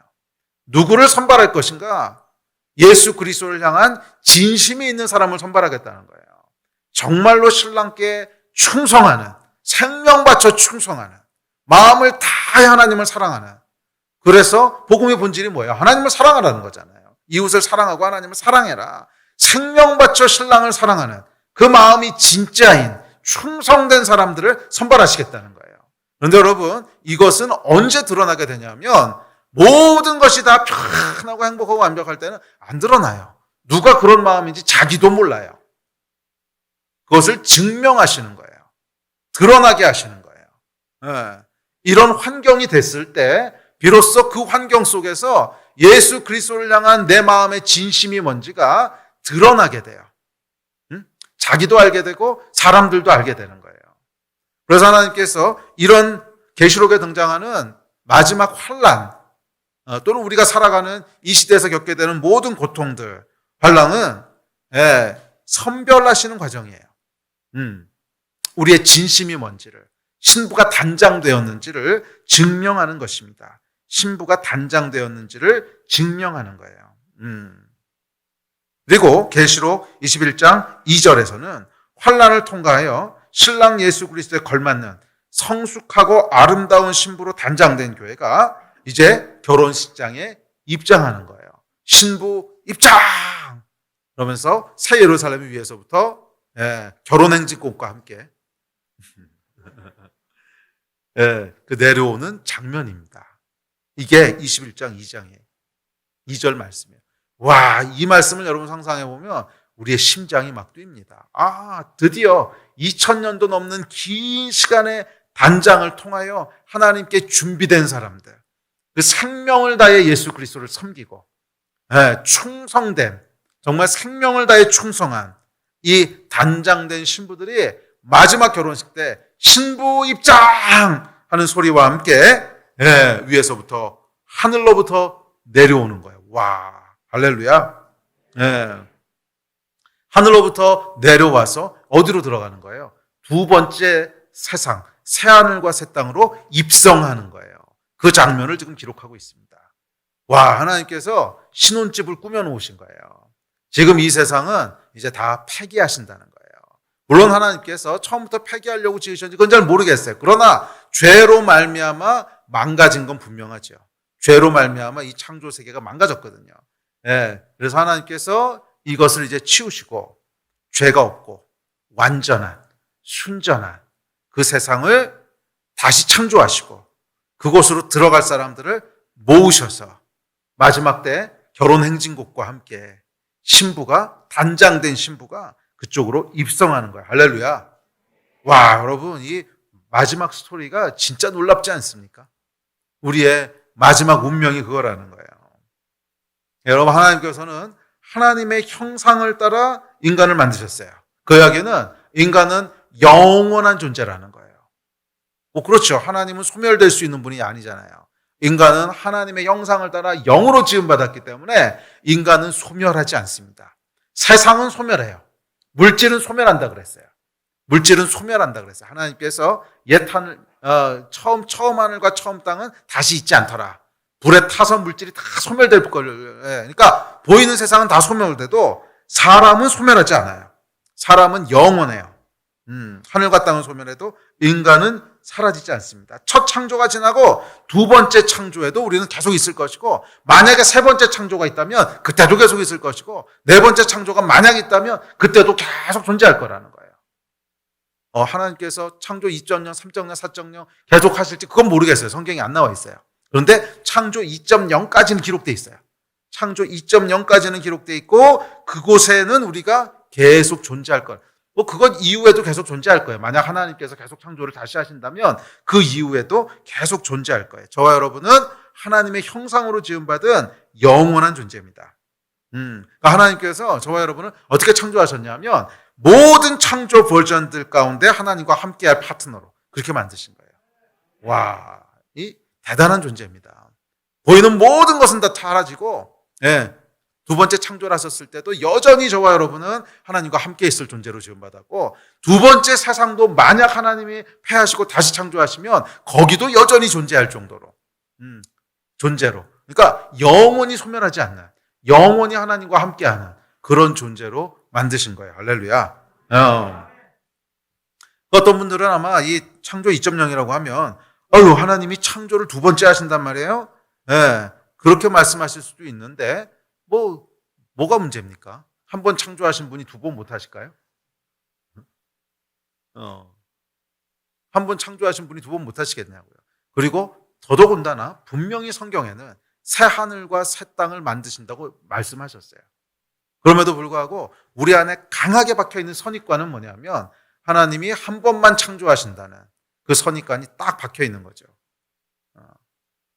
누구를 선발할 것인가? 예수 그리스도를 향한 진심이 있는 사람을 선발하겠다는 거예요. 정말로 신랑께 충성하는, 생명 바쳐 충성하는, 마음을 다해 하나님을 사랑하는. 그래서 복음의 본질이 뭐예요? 하나님을 사랑하라는 거잖아요. 이웃을 사랑하고 하나님을 사랑해라. 생명 바쳐 신랑을 사랑하는 그 마음이 진짜인 충성된 사람들을 선발하시겠다는 거예요. 그런데 여러분, 이것은 언제 드러나게 되냐면 모든 것이 다 편하고 행복하고 완벽할 때는 안 드러나요. 누가 그런 마음인지 자기도 몰라요. 그것을 증명하시는 거예요. 드러나게 하시는 거예요. 이런 환경이 됐을 때 비로소 그 환경 속에서 예수 그리스도를 향한 내 마음의 진심이 뭔지가 드러나게 돼요. 자기도 알게 되고 사람들도 알게 되는 거예요. 그래서 하나님께서 이런 계시록에 등장하는 마지막 환난 또는 우리가 살아가는 이 시대에서 겪게 되는 모든 고통들, 환난은 선별하시는 과정이에요. 우리의 진심이 뭔지를, 신부가 단장되었는지를 증명하는 것입니다. 신부가 단장되었는지를 증명하는 거예요. 그리고 계시록 21장 2절에서는 환난을 통과하여 신랑 예수 그리스도에 걸맞는 성숙하고 아름다운 신부로 단장된 교회가 이제 결혼식장에 입장하는 거예요. 신부 입장! 그러면서 새 예루살렘 위에서부터 결혼행진곡과 함께 그 내려오는 장면입니다. 이게 21장 2장의 2절 말씀이에요. 와, 이 말씀을 여러분 상상해 보면 우리의 심장이 막 뛰입니다. 드디어 2000년도 넘는 긴 시간의 단장을 통하여 하나님께 준비된 사람들, 그 생명을 다해 예수 그리스도를 섬기고 충성된, 정말 생명을 다해 충성한 이 단장된 신부들이 마지막 결혼식 때 신부 입장 하는 소리와 함께 위에서부터 하늘로부터 내려오는 거예요. 와, 할렐루야. 하늘로부터 내려와서 어디로 들어가는 거예요? 두 번째 세상, 새하늘과 새 땅으로 입성하는 거예요. 그 장면을 지금 기록하고 있습니다. 와, 하나님께서 신혼집을 꾸며놓으신 거예요. 지금 이 세상은 이제 다 폐기하신다는 거예요. 물론 하나님께서 처음부터 폐기하려고 지으셨는지 그건 잘 모르겠어요. 그러나 죄로 말미암아 망가진 건 분명하죠. 죄로 말미암아 이 창조 세계가 망가졌거든요. 그래서 하나님께서 이것을 이제 치우시고 죄가 없고 완전한, 순전한 그 세상을 다시 창조하시고 그곳으로 들어갈 사람들을 모으셔서 마지막 때 결혼 행진곡과 함께 단장된 신부가 그쪽으로 입성하는 거야. 할렐루야. 와, 여러분, 이 마지막 스토리가 진짜 놀랍지 않습니까? 우리의 마지막 운명이 그거라는 거예요. 여러분, 하나님께서는 하나님의 형상을 따라 인간을 만드셨어요. 그 이야기는 인간은 영원한 존재라는 거예요. 그렇죠. 하나님은 소멸될 수 있는 분이 아니잖아요. 인간은 하나님의 형상을 따라 영으로 지음받았기 때문에 인간은 소멸하지 않습니다. 세상은 소멸해요. 물질은 소멸한다 그랬어요. 물질은 소멸한다 그랬어요. 하나님께서 처음 하늘과 처음 땅은 다시 있지 않더라. 불에 타서 물질이 다 소멸될 걸. 그러니까 보이는 세상은 다 소멸돼도 사람은 소멸하지 않아요. 사람은 영원해요. 하늘과 땅은 소멸해도 인간은 사라지지 않습니다. 첫 창조가 지나고 두 번째 창조에도 우리는 계속 있을 것이고, 만약에 세 번째 창조가 있다면 그때도 계속 있을 것이고, 네 번째 창조가 만약 있다면 그때도 계속 존재할 거라는 거예요. 하나님께서 창조 2.0, 3.0, 4.0 계속 하실지 그건 모르겠어요. 성경에 안 나와 있어요. 그런데 창조 2.0까지는 기록돼 있어요. 창조 2.0까지는 기록돼 있고 그곳에는 우리가 계속 존재할 거예요. 그건 이후에도 계속 존재할 거예요. 만약 하나님께서 계속 창조를 다시 하신다면 그 이후에도 계속 존재할 거예요. 저와 여러분은 하나님의 형상으로 지음받은 영원한 존재입니다. 그러니까 하나님께서 저와 여러분을 어떻게 창조하셨냐면 모든 창조 버전들 가운데 하나님과 함께할 파트너로 그렇게 만드신 거예요. 와, 이 대단한 존재입니다. 보이는 모든 것은 다 사라지고, 두 번째 창조를 하셨을 때도 여전히 저와 여러분은 하나님과 함께 있을 존재로 지음받았고, 두 번째 세상도 만약 하나님이 폐하시고 다시 창조하시면 거기도 여전히 존재할 정도로 존재로, 그러니까 영원히 소멸하지 않는, 영원히 하나님과 함께하는 그런 존재로 만드신 거예요. 할렐루야. 어떤 분들은 아마 이 창조 2.0이라고 하면 하나님이 창조를 두 번째 하신단 말이에요. 그렇게 말씀하실 수도 있는데 뭐가 문제입니까? 한 번 창조하신 분이 두 번 못 하실까요? 한 번 창조하신 분이 두 번 못 하시겠냐고요. 그리고 더더군다나 분명히 성경에는 새 하늘과 새 땅을 만드신다고 말씀하셨어요. 그럼에도 불구하고 우리 안에 강하게 박혀있는 선입관은 뭐냐면 하나님이 한 번만 창조하신다는 그 선입관이 딱 박혀있는 거죠.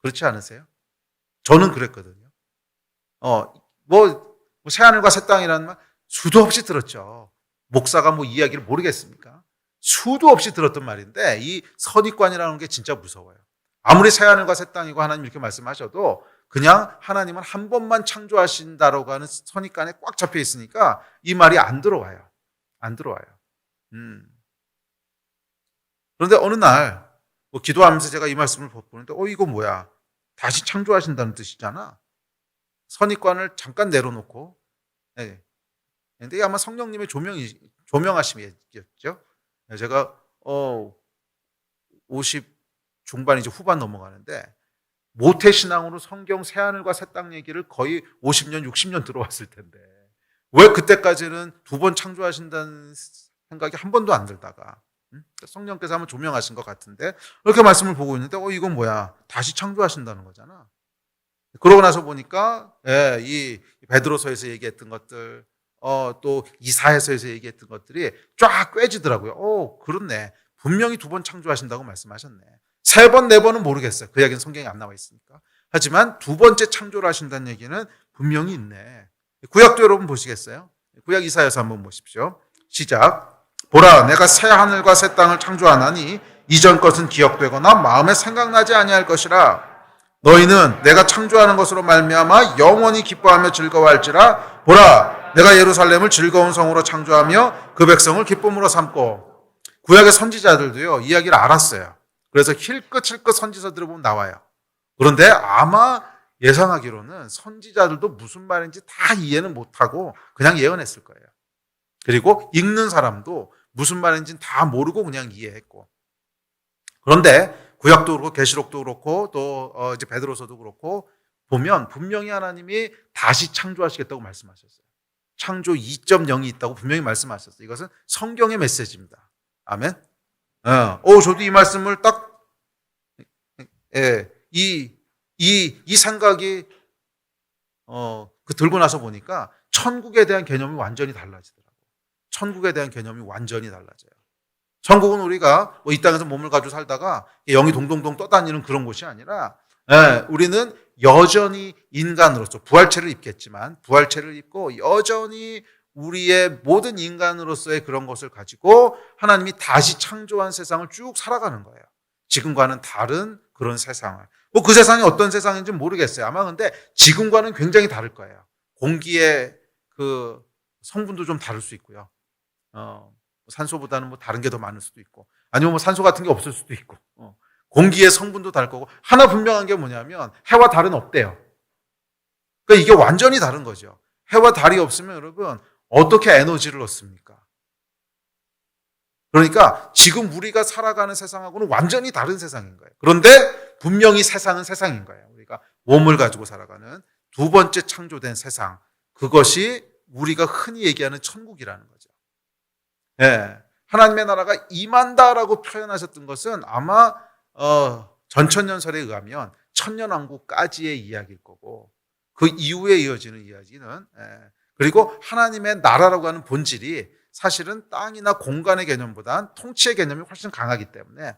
그렇지 않으세요? 저는 그랬거든요. 새 하늘과 새 땅이라는 말 수도 없이 들었죠. 목사가 이야기를 모르겠습니까? 수도 없이 들었던 말인데 이 선입관이라는 게 진짜 무서워요. 아무리 새 하늘과 새 땅이고 하나님 이렇게 말씀하셔도 그냥 하나님은 한 번만 창조하신다라고 하는 선입관에 꽉 잡혀 있으니까 이 말이 안 들어와요. 안 들어와요. 그런데 어느 날 기도하면서 제가 이 말씀을 보는데 이거 뭐야? 다시 창조하신다는 뜻이잖아. 선입관을 잠깐 내려놓고, 근데 아마 성령님의 조명하심이었죠. 제가 50 중반 이제 후반 넘어가는데 모태신앙으로 성경 새하늘과 새 땅 얘기를 거의 50년, 60년 들어왔을 텐데 왜 그때까지는 두 번 창조하신다는 생각이 한 번도 안 들다가 성령께서 한번 조명하신 것 같은데 이렇게 말씀을 보고 있는데 이건 뭐야? 다시 창조하신다는 거잖아. 그러고 나서 보니까 이 베드로서에서 얘기했던 것들, 또 이사야서에서 얘기했던 것들이 쫙 꿰지더라고요. 그렇네. 분명히 두 번 창조하신다고 말씀하셨네. 세 번, 네 번은 모르겠어요. 그 이야기는 성경에 안 나와 있으니까. 하지만 두 번째 창조를 하신다는 얘기는 분명히 있네. 구약도 여러분 보시겠어요? 구약 이사야서 한번 보십시오. 시작. 보라, 내가 새 하늘과 새 땅을 창조하나니 이전 것은 기억되거나 마음에 생각나지 아니할 것이라. 너희는 내가 창조하는 것으로 말미암아 영원히 기뻐하며 즐거워할지라. 보라, 내가 예루살렘을 즐거운 성으로 창조하며 그 백성을 기쁨으로 삼고. 구약의 선지자들도요 이야기를 알았어요. 그래서 힐끗 선지서들을 보면 나와요. 그런데 아마 예상하기로는 선지자들도 무슨 말인지 다 이해는 못하고 그냥 예언했을 거예요. 그리고 읽는 사람도 무슨 말인지 다 모르고 그냥 이해했고. 그런데 구약도 그렇고 계시록도 그렇고 또 이제 베드로서도 그렇고 보면 분명히 하나님이 다시 창조하시겠다고 말씀하셨어요. 창조 2.0이 있다고 분명히 말씀하셨어요. 이것은 성경의 메시지입니다. 아멘. 저도 이 말씀을 딱 예, 이 생각이 들고 나서 보니까 천국에 대한 개념이 완전히 달라지더라고요. 천국에 대한 개념이 완전히 달라져요. 천국은 우리가 이 땅에서 몸을 가지고 살다가 영이 동동동 떠다니는 그런 곳이 아니라, 우리는 여전히 인간으로서 부활체를 입겠지만 부활체를 입고 여전히 우리의 모든 인간으로서의 그런 것을 가지고 하나님이 다시 창조한 세상을 쭉 살아가는 거예요. 지금과는 다른 그런 세상을. 그 세상이 어떤 세상인지 모르겠어요. 아마 근데 지금과는 굉장히 다를 거예요. 공기의 그 성분도 좀 다를 수 있고요. 산소보다는 다른 게 더 많을 수도 있고, 아니면 산소 같은 게 없을 수도 있고, 공기의 성분도 다를 거고, 하나 분명한 게 뭐냐면 해와 달은 없대요. 그러니까 이게 완전히 다른 거죠. 해와 달이 없으면 여러분 어떻게 에너지를 얻습니까? 그러니까 지금 우리가 살아가는 세상하고는 완전히 다른 세상인 거예요. 그런데 분명히 세상은 세상인 거예요. 우리가 몸을 가지고 살아가는 두 번째 창조된 세상, 그것이 우리가 흔히 얘기하는 천국이라는 거죠. 네. 하나님의 나라가 임한다라고 표현하셨던 것은 아마 전천년설에 의하면 천년왕국까지의 이야기일 거고, 그 이후에 이어지는 이야기는, 그리고 하나님의 나라라고 하는 본질이 사실은 땅이나 공간의 개념보단 통치의 개념이 훨씬 강하기 때문에,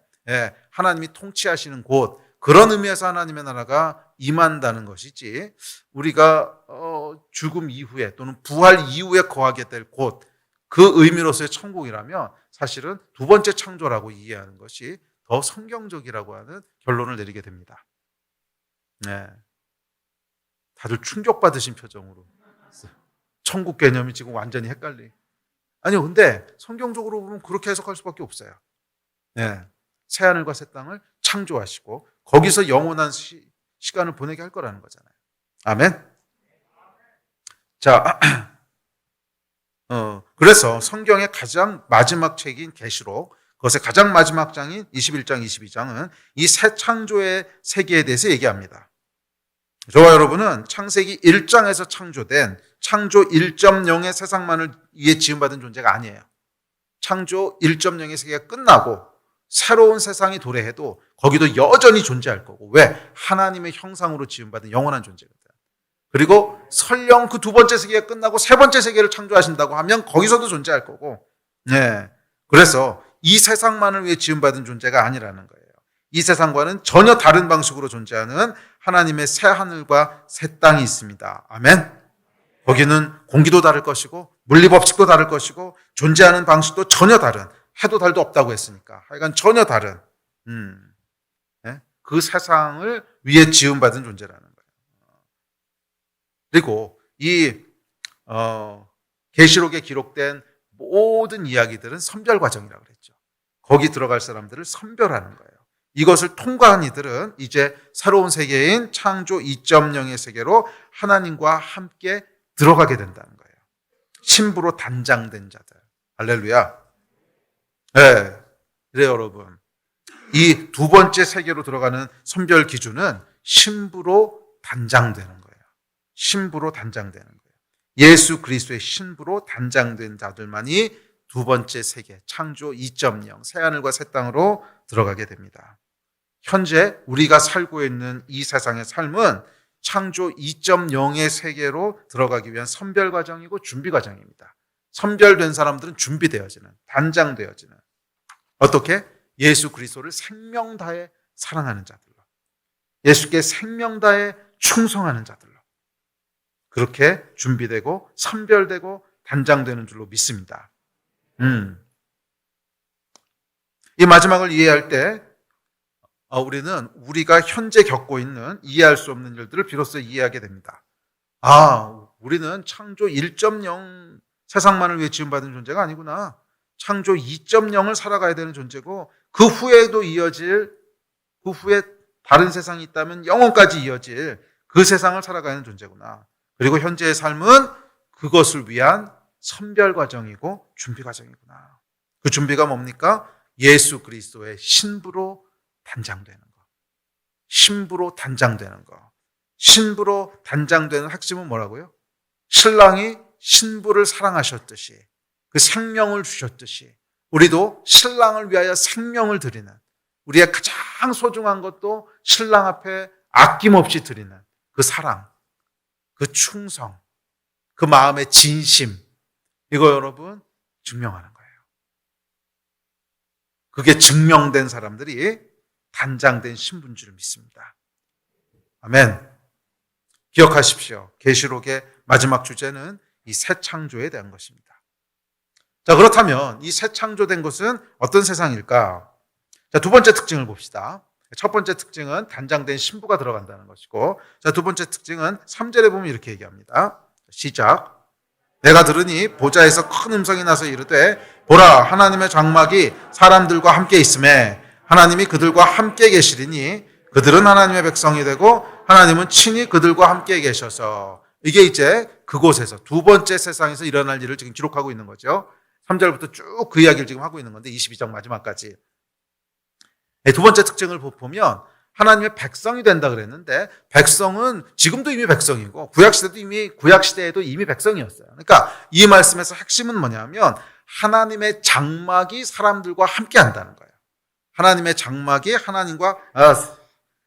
하나님이 통치하시는 곳, 그런 의미에서 하나님의 나라가 임한다는 것이지, 우리가 죽음 이후에 또는 부활 이후에 거하게 될 곳, 그 의미로서의 천국이라면 사실은 두 번째 창조라고 이해하는 것이 더 성경적이라고 하는 결론을 내리게 됩니다. 네. 다들 충격받으신 표정으로. 천국 개념이 지금 완전히 헷갈리. 아니요, 근데 성경적으로 보면 그렇게 해석할 수밖에 없어요. 네. 새하늘과 새 땅을 창조하시고 거기서 영원한 시간을 보내게 할 거라는 거잖아요. 아멘. 자, 그래서 성경의 가장 마지막 책인 계시록, 그것의 가장 마지막 장인 21장, 22장은 이 새 창조의 세계에 대해서 얘기합니다. 저와 여러분은 창세기 1장에서 창조된 창조 1.0의 세상만을 위해 지음받은 존재가 아니에요. 창조 1.0의 세계가 끝나고 새로운 세상이 도래해도 거기도 여전히 존재할 거고. 왜? 하나님의 형상으로 지음받은 영원한 존재거든. 그리고 설령 그 두 번째 세계가 끝나고 세 번째 세계를 창조하신다고 하면 거기서도 존재할 거고. 네. 그래서 이 세상만을 위해 지음받은 존재가 아니라는 거예요. 이 세상과는 전혀 다른 방식으로 존재하는 하나님의 새 하늘과 새 땅이 있습니다. 아멘. 거기는 공기도 다를 것이고 물리법칙도 다를 것이고 존재하는 방식도 전혀 다른, 해도 달도 없다고 했으니까 하여간 전혀 다른 그 세상을 위해 지음받은 존재라는 거예요. 그리고 이 계시록에 기록된 모든 이야기들은 선별 과정이라고 그랬죠. 거기 들어갈 사람들을 선별하는 거예요. 이것을 통과한 이들은 이제 새로운 세계인 창조 2.0의 세계로 하나님과 함께 들어가게 된다는 거예요. 신부로 단장된 자들. 할렐루야. 네. 그래요, 여러분. 이 두 번째 세계로 들어가는 선별 기준은 신부로 단장되는 거예요. 신부로 단장되는 거예요. 예수 그리스도의 신부로 단장된 자들만이 두 번째 세계, 창조 2.0, 새하늘과 새 땅으로 들어가게 됩니다. 현재 우리가 살고 있는 이 세상의 삶은 창조 2.0의 세계로 들어가기 위한 선별 과정이고 준비 과정입니다. 선별된 사람들은 준비되어지는, 단장되어지는. 어떻게? 예수 그리스도를 생명 다해 사랑하는 자들로, 예수께 생명 다해 충성하는 자들로 그렇게 준비되고 선별되고 단장되는 줄로 믿습니다. 이 마지막을 이해할 때 우리는 우리가 현재 겪고 있는 이해할 수 없는 일들을 비로소 이해하게 됩니다. 우리는 창조 1.0 세상만을 위해 지음받은 존재가 아니구나. 창조 2.0을 살아가야 되는 존재고 그 후에도 이어질, 그 후에 다른 세상이 있다면 영원까지 이어질 그 세상을 살아가는 존재구나. 그리고 현재의 삶은 그것을 위한 선별 과정이고 준비 과정이구나. 그 준비가 뭡니까? 예수 그리스도의 신부로 단장되는 것. 신부로 단장되는 것. 신부로 단장되는 핵심은 뭐라고요? 신랑이 신부를 사랑하셨듯이, 그 생명을 주셨듯이 우리도 신랑을 위하여 생명을 드리는, 우리의 가장 소중한 것도 신랑 앞에 아낌없이 드리는 그 사랑, 그 충성, 그 마음의 진심, 이거 여러분 증명하는 거예요. 그게 증명된 사람들이 단장된 신부인 줄 믿습니다. 아멘. 기억하십시오. 계시록의 마지막 주제는 이 새 창조에 대한 것입니다. 자, 그렇다면 이 새 창조된 것은 어떤 세상일까? 자, 두 번째 특징을 봅시다. 첫 번째 특징은 단장된 신부가 들어간다는 것이고, 자, 두 번째 특징은 3절에 보면 이렇게 얘기합니다. 시작. 내가 들으니 보좌에서 큰 음성이 나서 이르되 보라 하나님의 장막이 사람들과 함께 있음에 하나님이 그들과 함께 계시리니 그들은 하나님의 백성이 되고 하나님은 친히 그들과 함께 계셔서. 이게 이제 그곳에서 두 번째 세상에서 일어날 일을 지금 기록하고 있는 거죠. 3절부터 쭉 그 이야기를 지금 하고 있는 건데 22장 마지막까지. 두 번째 특징을 보면 하나님의 백성이 된다 그랬는데, 백성은 지금도 이미 백성이고 구약시대에도 이미 백성이었어요. 그러니까 이 말씀에서 핵심은 뭐냐면 하나님의 장막이 사람들과 함께 한다는 거예요. 하나님의 장막이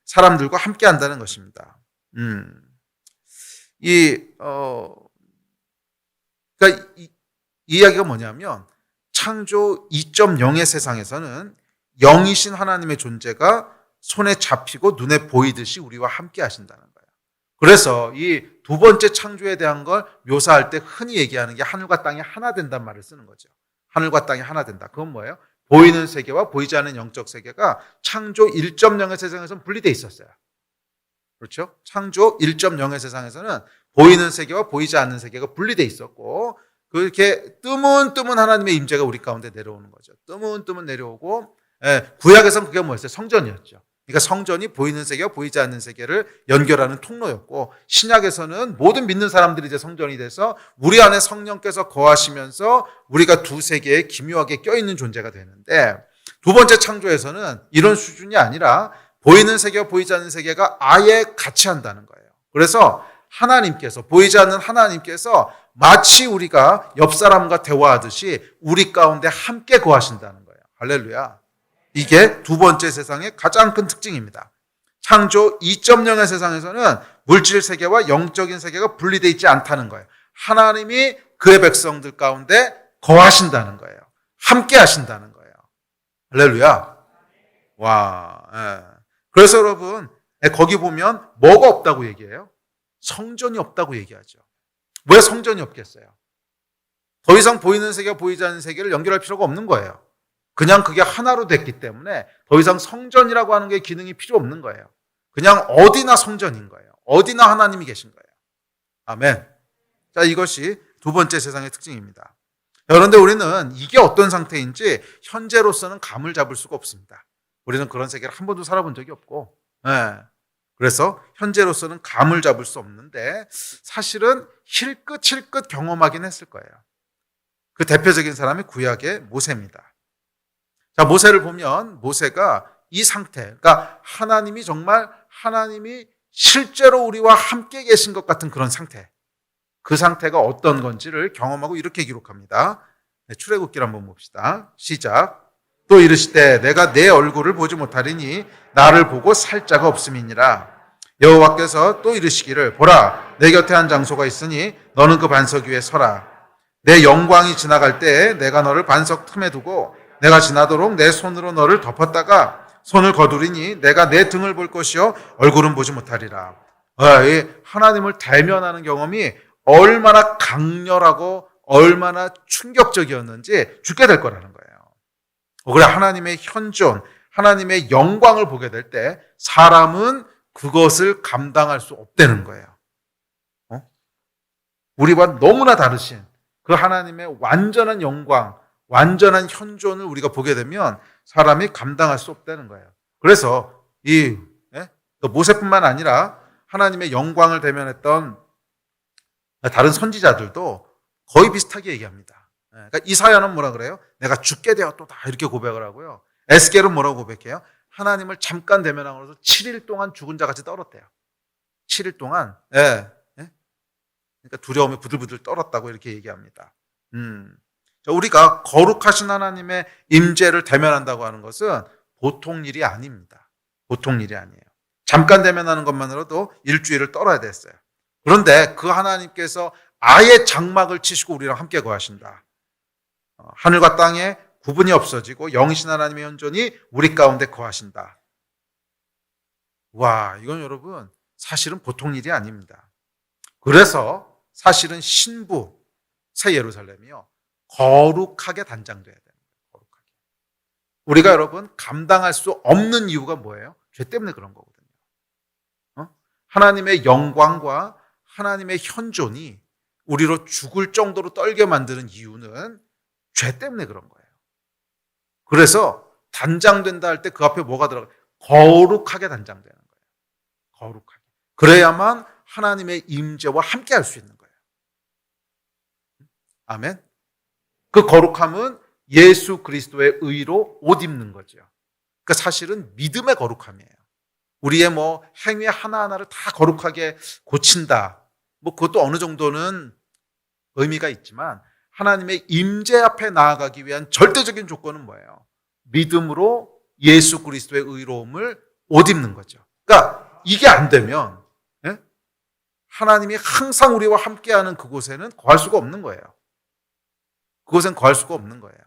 사람들과 함께 한다는 것입니다. 그러니까 이 이야기가 뭐냐면 창조 2.0의 세상에서는 영이신 하나님의 존재가 손에 잡히고 눈에 보이듯이 우리와 함께 하신다는 거예요. 그래서 이 두 번째 창조에 대한 걸 묘사할 때 흔히 얘기하는 게 하늘과 땅이 하나 된다는 말을 쓰는 거죠. 하늘과 땅이 하나 된다. 그건 뭐예요? 보이는 세계와 보이지 않는 영적 세계가 창조 1.0의 세상에서는 분리되어 있었어요. 그렇죠? 창조 1.0의 세상에서는 보이는 세계와 보이지 않는 세계가 분리되어 있었고, 그렇게 뜨문뜨문 하나님의 임재가 우리 가운데 내려오는 거죠. 뜨문뜨문 내려오고, 구약에서는 그게 뭐였어요? 성전이었죠. 그러니까 성전이 보이는 세계와 보이지 않는 세계를 연결하는 통로였고, 신약에서는 모든 믿는 사람들이 이제 성전이 돼서 우리 안에 성령께서 거하시면서 우리가 두 세계에 기묘하게 껴있는 존재가 되는데, 두 번째 창조에서는 이런 수준이 아니라 보이는 세계와 보이지 않는 세계가 아예 같이 한다는 거예요. 그래서 하나님께서, 보이지 않는 하나님께서 마치 우리가 옆 사람과 대화하듯이 우리 가운데 함께 거하신다는 거예요. 할렐루야. 이게 두 번째 세상의 가장 큰 특징입니다. 창조 2.0의 세상에서는 물질 세계와 영적인 세계가 분리되어 있지 않다는 거예요. 하나님이 그의 백성들 가운데 거하신다는 거예요. 함께 하신다는 거예요. 할렐루야. 와. 그래서 여러분, 거기 보면 뭐가 없다고 얘기해요? 성전이 없다고 얘기하죠. 왜 성전이 없겠어요? 더 이상 보이는 세계와 보이지 않는 세계를 연결할 필요가 없는 거예요. 그냥 그게 하나로 됐기 때문에 더 이상 성전이라고 하는 게 기능이 필요 없는 거예요. 그냥 어디나 성전인 거예요. 어디나 하나님이 계신 거예요. 아멘. 자, 이것이 두 번째 세상의 특징입니다. 그런데 우리는 이게 어떤 상태인지 현재로서는 감을 잡을 수가 없습니다. 우리는 그런 세계를 한 번도 살아본 적이 없고, 그래서 현재로서는 감을 잡을 수 없는데 사실은 힐끗 경험하긴 했을 거예요. 그 대표적인 사람이 구약의 모세입니다. 자, 모세를 보면 모세가 이 상태, 그러니까 하나님이 실제로 우리와 함께 계신 것 같은 그런 상태, 그 상태가 어떤 건지를 경험하고 이렇게 기록합니다. 출애굽기를 한번 봅시다. 시작. 또 이르시되 내가 내 얼굴을 보지 못하리니 나를 보고 살 자가 없음이니라. 여호와께서 또 이르시기를 보라 내 곁에 한 장소가 있으니 너는 그 반석 위에 서라. 내 영광이 지나갈 때에 내가 너를 반석 틈에 두고 내가 지나도록 내 손으로 너를 덮었다가 손을 거두리니 내가 내 등을 볼 것이요 얼굴은 보지 못하리라. 하나님을 대면하는 경험이 얼마나 강렬하고 얼마나 충격적이었는지 죽게 될 거라는 거예요. 그래, 하나님의 현존, 하나님의 영광을 보게 될 때 사람은 그것을 감당할 수 없다는 거예요. 우리와 너무나 다르신 그 하나님의 완전한 영광, 완전한 현존을 우리가 보게 되면 사람이 감당할 수 없다는 거예요. 그래서 모세뿐만 아니라 하나님의 영광을 대면했던 다른 선지자들도 거의 비슷하게 얘기합니다. 그러니까 이사야는 뭐라 그래요? 내가 죽게 되었도다 이렇게 고백을 하고요. 에스겔은 뭐라고 고백해요? 하나님을 잠깐 대면하고서 7일 동안 죽은 자 같이 떨었대요. 7일 동안 그러니까 두려움에 부들부들 떨었다고 이렇게 얘기합니다. 우리가 거룩하신 하나님의 임재를 대면한다고 하는 것은 보통 일이 아닙니다. 보통 일이 아니에요. 잠깐 대면하는 것만으로도 일주일을 떨어야 됐어요. 그런데 그 하나님께서 아예 장막을 치시고 우리랑 함께 거하신다. 하늘과 땅에 구분이 없어지고 영신 하나님의 현존이 우리 가운데 거하신다. 와, 이건 여러분 사실은 보통 일이 아닙니다. 그래서 사실은 신부 새 예루살렘이요, 거룩하게 단장돼야 됩니다. 거룩하게. 우리가 여러분 감당할 수 없는 이유가 뭐예요? 죄 때문에 그런 거거든요. 하나님의 영광과 하나님의 현존이 우리로 죽을 정도로 떨게 만드는 이유는 죄 때문에 그런 거예요. 그래서 단장된다 할 때 그 앞에 뭐가 들어가요? 거룩하게 단장되는 거예요. 거룩하게. 그래야만 하나님의 임재와 함께 할 수 있는 거예요. 아멘. 그 거룩함은 예수 그리스도의 의로 옷 입는 거죠. 그러니까 사실은 믿음의 거룩함이에요. 우리의 행위 하나하나를 다 거룩하게 고친다. 그것도 어느 정도는 의미가 있지만 하나님의 임재 앞에 나아가기 위한 절대적인 조건은 뭐예요? 믿음으로 예수 그리스도의 의로움을 옷 입는 거죠. 그러니까 이게 안 되면 하나님이 항상 우리와 함께하는 그곳에는 거할 수가 없는 거예요. 그곳엔 거할 수가 없는 거예요.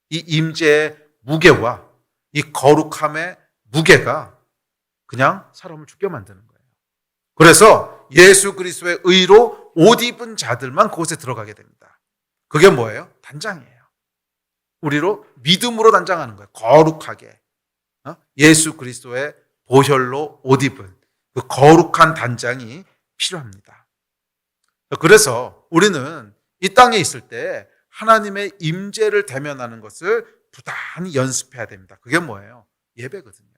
이 임재의 무게와 이 거룩함의 무게가 그냥 사람을 죽게 만드는 거예요. 그래서 예수 그리스도의 의로 옷 입은 자들만 그곳에 들어가게 됩니다. 그게 뭐예요? 단장이에요. 우리로 믿음으로 단장하는 거예요. 거룩하게. 예수 그리스도의 보혈로 옷 입은 그 거룩한 단장이 필요합니다. 그래서 우리는 이 땅에 있을 때 하나님의 임재를 대면하는 것을 부단히 연습해야 됩니다. 그게 뭐예요? 예배거든요.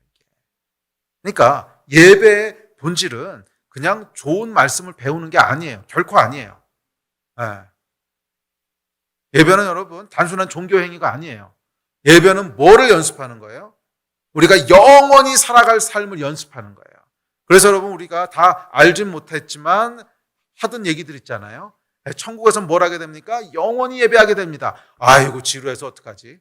그러니까 예배의 본질은 그냥 좋은 말씀을 배우는 게 아니에요. 결코 아니에요. 예배는 여러분 단순한 종교 행위가 아니에요. 예배는 뭐를 연습하는 거예요? 우리가 영원히 살아갈 삶을 연습하는 거예요. 그래서 여러분 우리가 다 알진 못했지만 하던 얘기들 있잖아요. 천국에서 뭘 하게 됩니까? 영원히 예배하게 됩니다. 아이고 지루해서 어떡하지?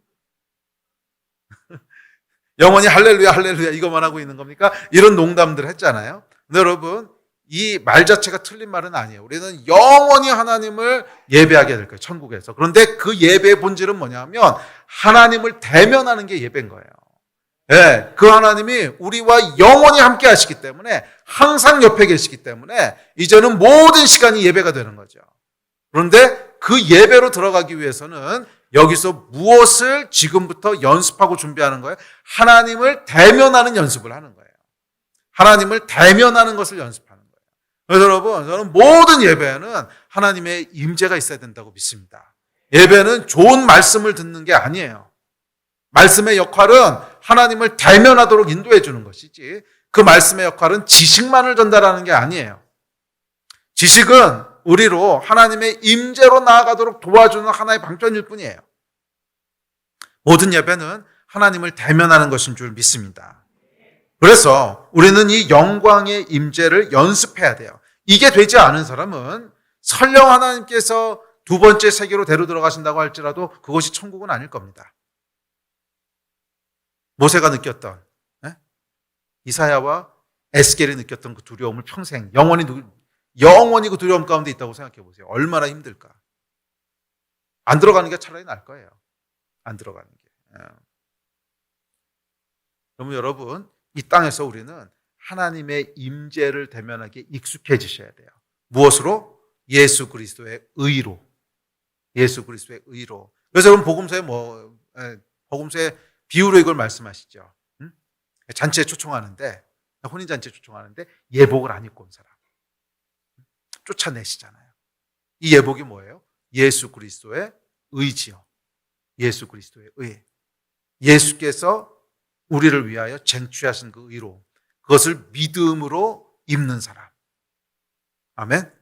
영원히 할렐루야 할렐루야 이것만 하고 있는 겁니까? 이런 농담들 했잖아요. 근데 여러분 이 말 자체가 틀린 말은 아니에요. 우리는 영원히 하나님을 예배하게 될 거예요. 천국에서. 그런데 그 예배의 본질은 뭐냐면 하나님을 대면하는 게 예배인 거예요. 네, 그 하나님이 우리와 영원히 함께 하시기 때문에 항상 옆에 계시기 때문에 이제는 모든 시간이 예배가 되는 거죠. 그런데 그 예배로 들어가기 위해서는 여기서 무엇을 지금부터 연습하고 준비하는 거예요? 하나님을 대면하는 연습을 하는 거예요. 하나님을 대면하는 것을 연습하는 거예요. 그래서 여러분, 저는 모든 예배에는 하나님의 임재가 있어야 된다고 믿습니다. 예배는 좋은 말씀을 듣는 게 아니에요. 말씀의 역할은 하나님을 대면하도록 인도해 주는 것이지 그 말씀의 역할은 지식만을 전달하는 게 아니에요. 지식은 우리로 하나님의 임재로 나아가도록 도와주는 하나의 방편일 뿐이에요. 모든 예배는 하나님을 대면하는 것인 줄 믿습니다. 그래서 우리는 이 영광의 임재를 연습해야 돼요. 이게 되지 않은 사람은 설령 하나님께서 두 번째 세계로 데려 들어가신다고 할지라도 그것이 천국은 아닐 겁니다. 모세가 느꼈던, 이사야와 에스겔이 느꼈던 그 두려움을 평생 영원히 그 두려움 가운데 있다고 생각해 보세요. 얼마나 힘들까. 안 들어가는 게 차라리 나을 거예요. 안 들어가는 게. 그러면 여러분, 이 땅에서 우리는 하나님의 임재를 대면하게 익숙해지셔야 돼요. 무엇으로? 예수 그리스도의 의로. 예수 그리스도의 의로. 그래서 여러분 복음서에 비유로 이걸 말씀하시죠. 잔치에 초청하는데, 혼인잔치에 초청하는데 예복을 안 입고 온 사람 쫓아내시잖아요. 이 예복이 뭐예요? 예수 그리스도의 의지요. 예수 그리스도의 의. 예수께서 우리를 위하여 쟁취하신 그 의로, 그것을 믿음으로 입는 사람. 아멘.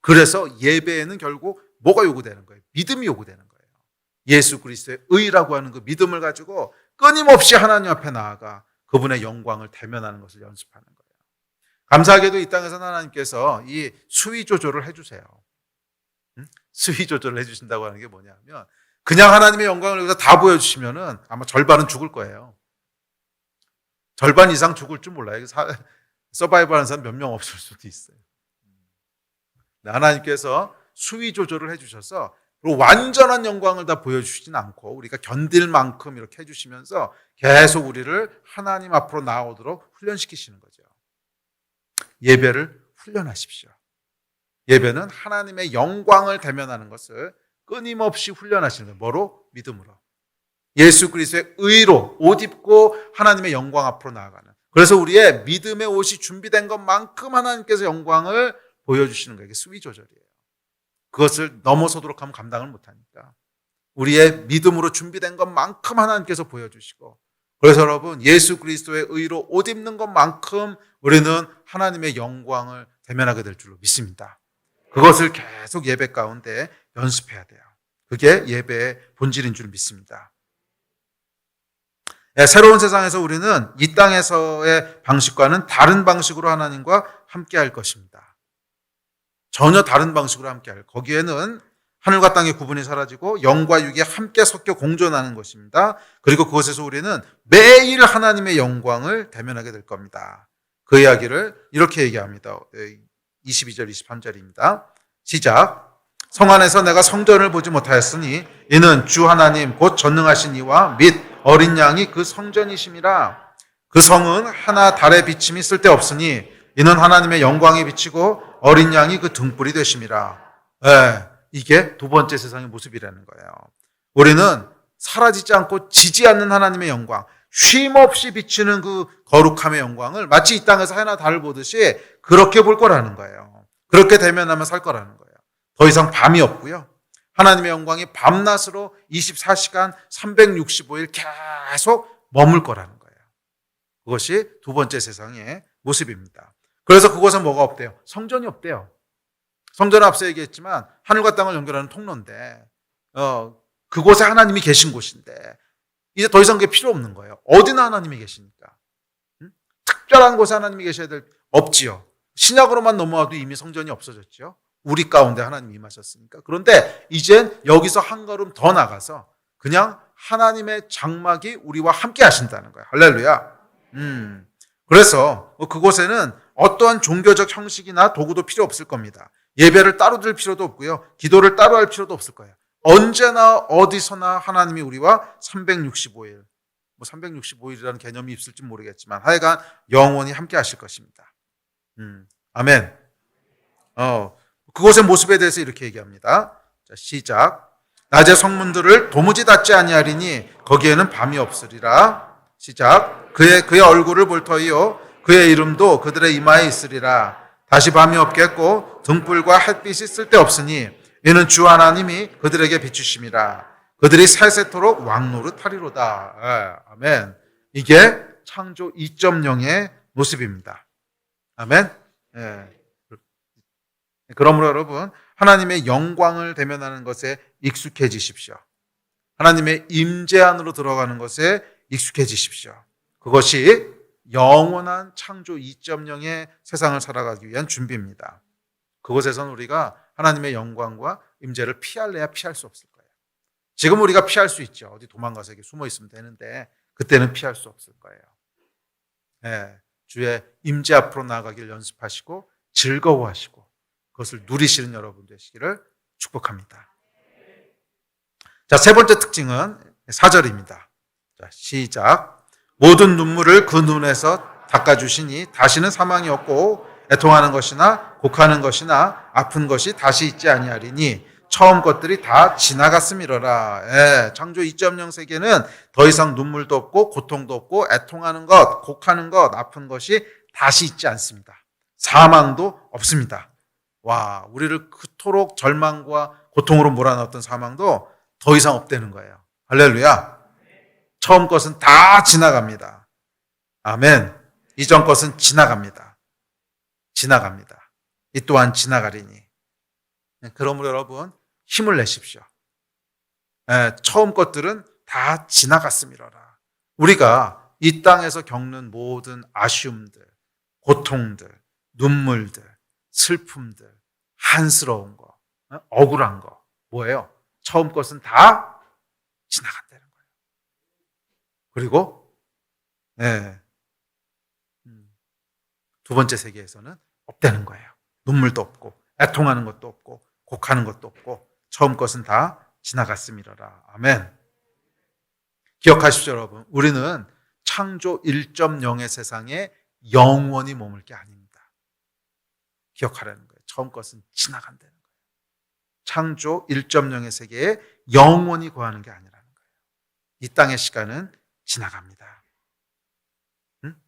그래서 예배에는 결국 뭐가 요구되는 거예요? 믿음이 요구되는 거예요. 예수 그리스도의 의라고 하는 그 믿음을 가지고 끊임없이 하나님 앞에 나아가 그분의 영광을 대면하는 것을 연습하는 거예요. 감사하게도 이 땅에서는 하나님께서 이 수위 조절을 해주세요. 수위 조절을 해주신다고 하는 게 뭐냐면 그냥 하나님의 영광을 여기서 다 보여주시면은 아마 절반은 죽을 거예요. 절반 이상 죽을 줄 몰라요. 서바이벌 하는 사람 몇 명 없을 수도 있어요. 하나님께서 수위 조절을 해주셔서 그리고 완전한 영광을 다 보여주시진 않고 우리가 견딜 만큼 이렇게 해주시면서 계속 우리를 하나님 앞으로 나오도록 훈련시키시는 거죠. 예배를 훈련하십시오. 예배는 하나님의 영광을 대면하는 것을 끊임없이 훈련하시는 거예요. 뭐로? 믿음으로. 예수 그리스도의 의로 옷 입고 하나님의 영광 앞으로 나아가는. 그래서 우리의 믿음의 옷이 준비된 것만큼 하나님께서 영광을 보여주시는 거예요. 이게 수위 조절이에요. 그것을 넘어서도록 하면 감당을 못하니까 우리의 믿음으로 준비된 것만큼 하나님께서 보여주시고, 그래서 여러분 예수 그리스도의 의로 옷 입는 것만큼 우리는 하나님의 영광을 대면하게 될 줄로 믿습니다. 그것을 계속 예배 가운데 연습해야 돼요. 그게 예배의 본질인 줄 믿습니다. 새로운 세상에서 우리는 이 땅에서의 방식과는 다른 방식으로 하나님과 함께 할 것입니다. 전혀 다른 방식으로 함께 할. 거기에는 하늘과 땅의 구분이 사라지고 영과 육이 함께 섞여 공존하는 것입니다. 그리고 그것에서 우리는 매일 하나님의 영광을 대면하게 될 겁니다. 그 이야기를 이렇게 얘기합니다. 22절, 23절입니다. 시작. 성 안에서 내가 성전을 보지 못하였으니 이는 주 하나님 곧 전능하신 이와 및 어린 양이 그 성전이심이라. 그 성은 하나 달의 비침이 쓸데없으니 이는 하나님의 영광이 비치고 어린 양이 그 등불이 되심이라. 이게 두 번째 세상의 모습이라는 거예요. 우리는 사라지지 않고 지지 않는 하나님의 영광, 쉼없이 비치는 그 거룩함의 영광을 마치 이 땅에서 해나 달을 보듯이 그렇게 볼 거라는 거예요. 그렇게 대면하면 살 거라는 거예요. 더 이상 밤이 없고요. 하나님의 영광이 밤낮으로 24시간 365일 계속 머물 거라는 거예요. 그것이 두 번째 세상의 모습입니다. 그래서 그곳에 뭐가 없대요? 성전이 없대요. 성전은 앞서 얘기했지만 하늘과 땅을 연결하는 통로인데 그곳에 하나님이 계신 곳인데 이제 더 이상 그게 필요 없는 거예요. 어디나 하나님이 계시니까. 특별한 곳에 하나님이 계셔야 될 없지요. 신약으로만 넘어와도 이미 성전이 없어졌죠. 우리 가운데 하나님이 임하셨으니까. 그런데 이젠 여기서 한 걸음 더 나가서 그냥 하나님의 장막이 우리와 함께 하신다는 거예요. 할렐루야. 그래서 그곳에는 어떠한 종교적 형식이나 도구도 필요 없을 겁니다. 예배를 따로 드릴 필요도 없고요. 기도를 따로 할 필요도 없을 거예요. 언제나 어디서나 하나님이 우리와 365일, 365일이라는 개념이 있을지 모르겠지만 하여간 영원히 함께 하실 것입니다. 아멘. 그곳의 모습에 대해서 이렇게 얘기합니다. 자, 시작. 낮의 성문들을 도무지 닫지 아니하리니 거기에는 밤이 없으리라. 시작. 그의 얼굴을 볼 터이요 그의 이름도 그들의 이마에 있으리라. 다시 밤이 없겠고 등불과 햇빛이 쓸데없으니 이는 주 하나님이 그들에게 비추심이라. 그들이 세세토록 왕노릇하리로다. 아멘. 이게 창조 2.0의 모습입니다. 아멘. 그러므로 여러분 하나님의 영광을 대면하는 것에 익숙해지십시오. 하나님의 임재 안으로 들어가는 것에 익숙해지십시오. 그것이 영원한 창조 2.0의 세상을 살아가기 위한 준비입니다. 그곳에서는 우리가 하나님의 영광과 임재를 피할래야 피할 수 없을 거예요. 지금 우리가 피할 수 있죠. 어디 도망가서 이렇게 숨어 있으면 되는데 그때는 피할 수 없을 거예요. 주의 임재 앞으로 나아가길 연습하시고 즐거워하시고 그것을 누리시는 여러분 되시기를 축복합니다. 자, 세 번째 특징은 4절입니다. 자, 시작. 모든 눈물을 그 눈에서 닦아주시니 다시는 사망이 없고 애통하는 것이나 곡하는 것이나 아픈 것이 다시 있지 아니하리니 처음 것들이 다 지나갔음이로라. 창조 2.0 세계는 더 이상 눈물도 없고 고통도 없고 애통하는 것, 곡하는 것, 아픈 것이 다시 있지 않습니다. 사망도 없습니다. 와, 우리를 그토록 절망과 고통으로 몰아넣었던 사망도 더 이상 없다는 거예요. 할렐루야. 처음 것은 다 지나갑니다. 아멘. 이전 것은 지나갑니다. 지나갑니다. 이 또한 지나가리니. 그러므로 여러분 힘을 내십시오. 처음 것들은 다 지나갔음이로라. 우리가 이 땅에서 겪는 모든 아쉬움들, 고통들, 눈물들, 슬픔들, 한스러운 거, 억울한 거 뭐예요? 처음 것은 다 지나간다는 거예요. 그리고 네, 두 번째 세계에서는 없다는 거예요. 눈물도 없고 애통하는 것도 없고 곡하는 것도 없고 처음 것은 다 지나갔음이로라. 아멘. 기억하십시오, 여러분. 우리는 창조 1.0의 세상에 영원히 머물 게 아닙니다. 기억하라는 거예요. 처음 것은 지나간다는 거예요. 창조 1.0의 세계에 영원히 거하는 게 아니라는 거예요. 이 땅의 시간은 지나갑니다. 응?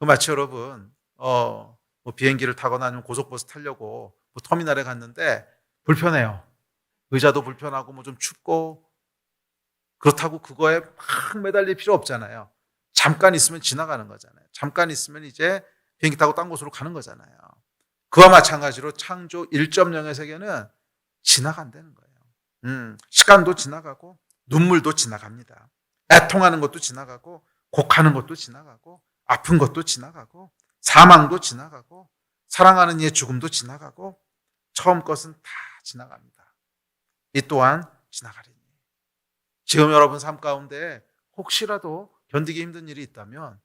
마치 여러분 뭐 비행기를 타거나 아니면 고속버스 타려고 뭐 터미널에 갔는데 불편해요. 의자도 불편하고 뭐 좀 춥고 그렇다고 그거에 막 매달릴 필요 없잖아요. 잠깐 있으면 지나가는 거잖아요. 잠깐 있으면 이제 비행기 타고 딴 곳으로 가는 거잖아요. 그와 마찬가지로 창조 1.0의 세계는 지나간다는 거예요. 시간도 지나가고 눈물도 지나갑니다. 애통하는 것도 지나가고 곡하는 것도 지나가고 아픈 것도 지나가고 사망도 지나가고 사랑하는 이의 죽음도 지나가고 처음 것은 다 지나갑니다. 이 또한 지나가리니. 지금 여러분 삶 가운데 혹시라도 견디기 힘든 일이 있다면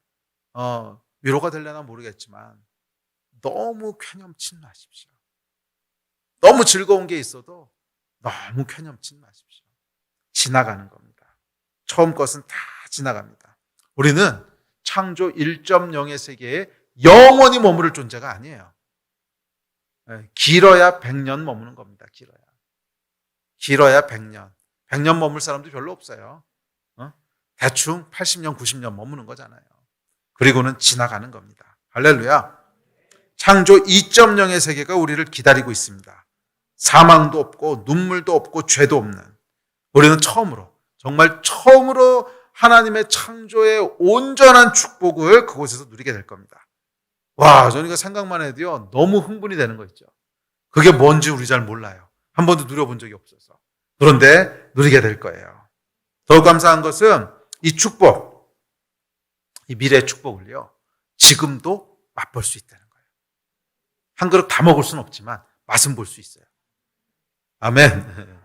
위로가 되려나 모르겠지만 너무 쾌념치 마십시오. 너무 즐거운 게 있어도 너무 쾌념치 마십시오. 지나가는 겁니다. 처음 것은 다 지나갑니다. 우리는 창조 1.0의 세계에 영원히 머무를 존재가 아니에요. 길어야 100년 머무는 겁니다. 길어야 100년. 100년 머물 사람도 별로 없어요. 대충 80년, 90년 머무는 거잖아요. 그리고는 지나가는 겁니다. 할렐루야. 창조 2.0의 세계가 우리를 기다리고 있습니다. 사망도 없고 눈물도 없고 죄도 없는, 우리는 처음으로, 정말 처음으로 하나님의 창조의 온전한 축복을 그곳에서 누리게 될 겁니다. 와, 저는 이거 생각만 해도요 너무 흥분이 되는 거 있죠. 그게 뭔지 우리 잘 몰라요. 한 번도 누려본 적이 없어서. 그런데 누리게 될 거예요. 더욱 감사한 것은 이 축복, 이 미래의 축복을요 지금도 맛볼 수 있다는 거예요. 한 그릇 다 먹을 수는 없지만 맛은 볼 수 있어요. 아멘.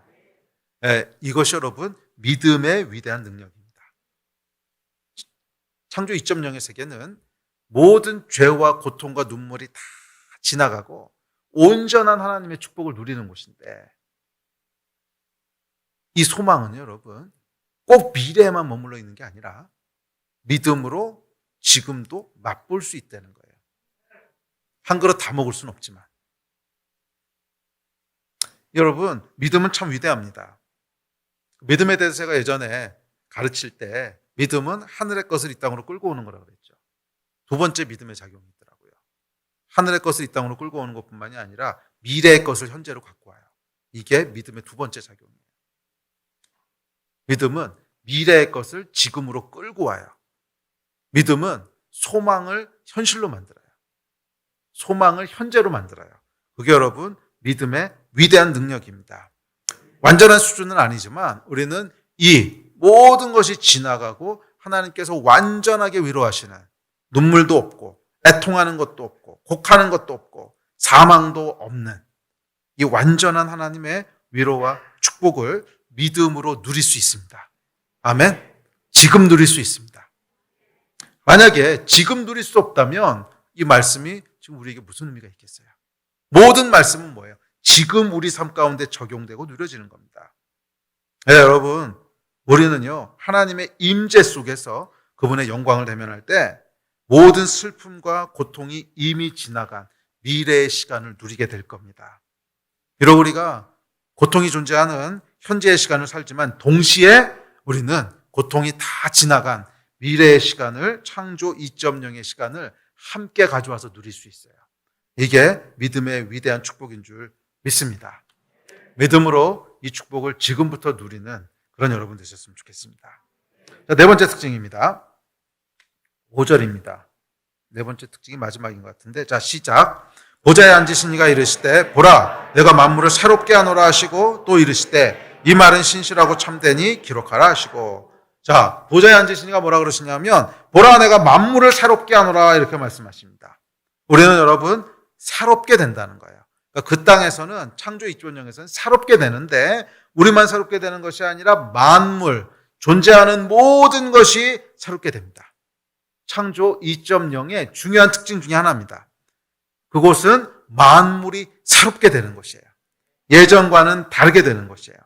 이것이 여러분 믿음의 위대한 능력입니다. 창조 2.0의 세계는 모든 죄와 고통과 눈물이 다 지나가고 온전한 하나님의 축복을 누리는 곳인데, 이 소망은 여러분 꼭 미래에만 머물러 있는 게 아니라 믿음으로 지금도 맛볼 수 있다는 거예요. 한 그릇 다 먹을 수는 없지만. 여러분, 믿음은 참 위대합니다. 믿음에 대해서 제가 예전에 가르칠 때 믿음은 하늘의 것을 이 땅으로 끌고 오는 거라고 그랬죠. 두 번째 믿음의 작용이 있더라고요. 하늘의 것을 이 땅으로 끌고 오는 것뿐만이 아니라 미래의 것을 현재로 갖고 와요. 이게 믿음의 두 번째 작용이에요. 믿음은 미래의 것을 지금으로 끌고 와요. 믿음은 소망을 현실로 만들어요. 소망을 현재로 만들어요. 그게 여러분 믿음의 위대한 능력입니다. 완전한 수준은 아니지만 우리는 이 모든 것이 지나가고 하나님께서 완전하게 위로하시는, 눈물도 없고 애통하는 것도 없고 곡하는 것도 없고 사망도 없는 이 완전한 하나님의 위로와 축복을 믿음으로 누릴 수 있습니다. 아멘. 지금 누릴 수 있습니다. 만약에 지금 누릴 수 없다면 이 말씀이 지금 우리에게 무슨 의미가 있겠어요? 모든 말씀은 뭐예요? 지금 우리 삶 가운데 적용되고 누려지는 겁니다. 네, 여러분, 우리는요 하나님의 임재 속에서 그분의 영광을 대면할 때 모든 슬픔과 고통이 이미 지나간 미래의 시간을 누리게 될 겁니다. 비록 우리가 고통이 존재하는 현재의 시간을 살지만 동시에 우리는 고통이 다 지나간 미래의 시간을, 창조 2.0의 시간을 함께 가져와서 누릴 수 있어요. 이게 믿음의 위대한 축복인 줄 믿습니다. 믿음으로 이 축복을 지금부터 누리는 그런 여러분 되셨으면 좋겠습니다. 자, 네 번째 특징입니다. 5절입니다. 네 번째 특징이 마지막인 것 같은데, 자, 시작. 보좌에 앉으신 이가 이르시되 보라 내가 만물을 새롭게 하노라 하시고, 또 이르시되 이 말은 신실하고 참되니 기록하라 하시고. 자, 보좌에 앉으신 이가 뭐라 그러시냐면 보라 내가 만물을 새롭게 하노라 이렇게 말씀하십니다. 우리는 여러분 새롭게 된다는 거예요. 그러니까 그 땅에서는 창조 2.0에서는 새롭게 되는데 우리만 새롭게 되는 것이 아니라 만물, 존재하는 모든 것이 새롭게 됩니다. 창조 2.0의 중요한 특징 중에 하나입니다. 그곳은 만물이 새롭게 되는 것이에요. 예전과는 다르게 되는 것이에요.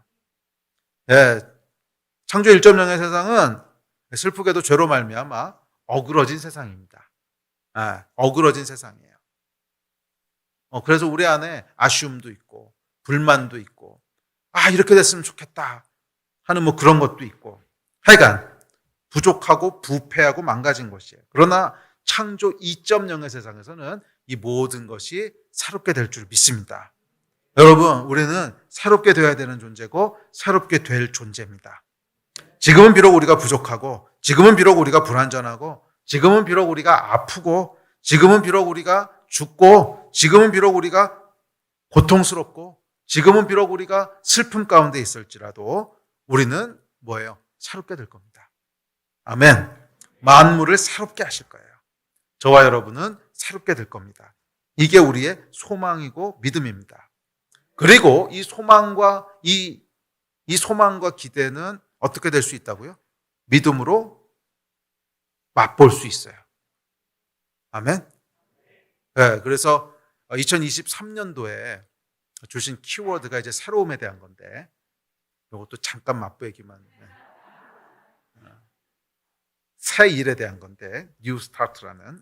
예, 창조 1.0의 세상은 슬프게도 죄로 말미암아 어그러진 세상입니다. 예, 어그러진 세상이에요. 그래서 우리 안에 아쉬움도 있고 불만도 있고 이렇게 됐으면 좋겠다 하는 뭐 그런 것도 있고 하여간 부족하고 부패하고 망가진 것이에요. 그러나 창조 2.0의 세상에서는 이 모든 것이 새롭게 될 줄 믿습니다. 여러분, 우리는 새롭게 되어야 되는 존재고 새롭게 될 존재입니다. 지금은 비록 우리가 부족하고 지금은 비록 우리가 불완전하고 지금은 비록 우리가 아프고 지금은 비록 우리가 죽고 지금은 비록 우리가 고통스럽고 지금은 비록 우리가 슬픔 가운데 있을지라도 우리는 뭐예요? 새롭게 될 겁니다. 아멘. 만물을 새롭게 하실 거예요. 저와 여러분은 새롭게 될 겁니다. 이게 우리의 소망이고 믿음입니다. 그리고 이 소망과 기대는 어떻게 될 수 있다고요? 믿음으로 맛볼 수 있어요. 아멘. 네, 그래서 2023년도에 주신 키워드가 이제 새로움에 대한 건데 이것도 잠깐 맛보기만. 새 일에 대한 건데 뉴 스타트라는.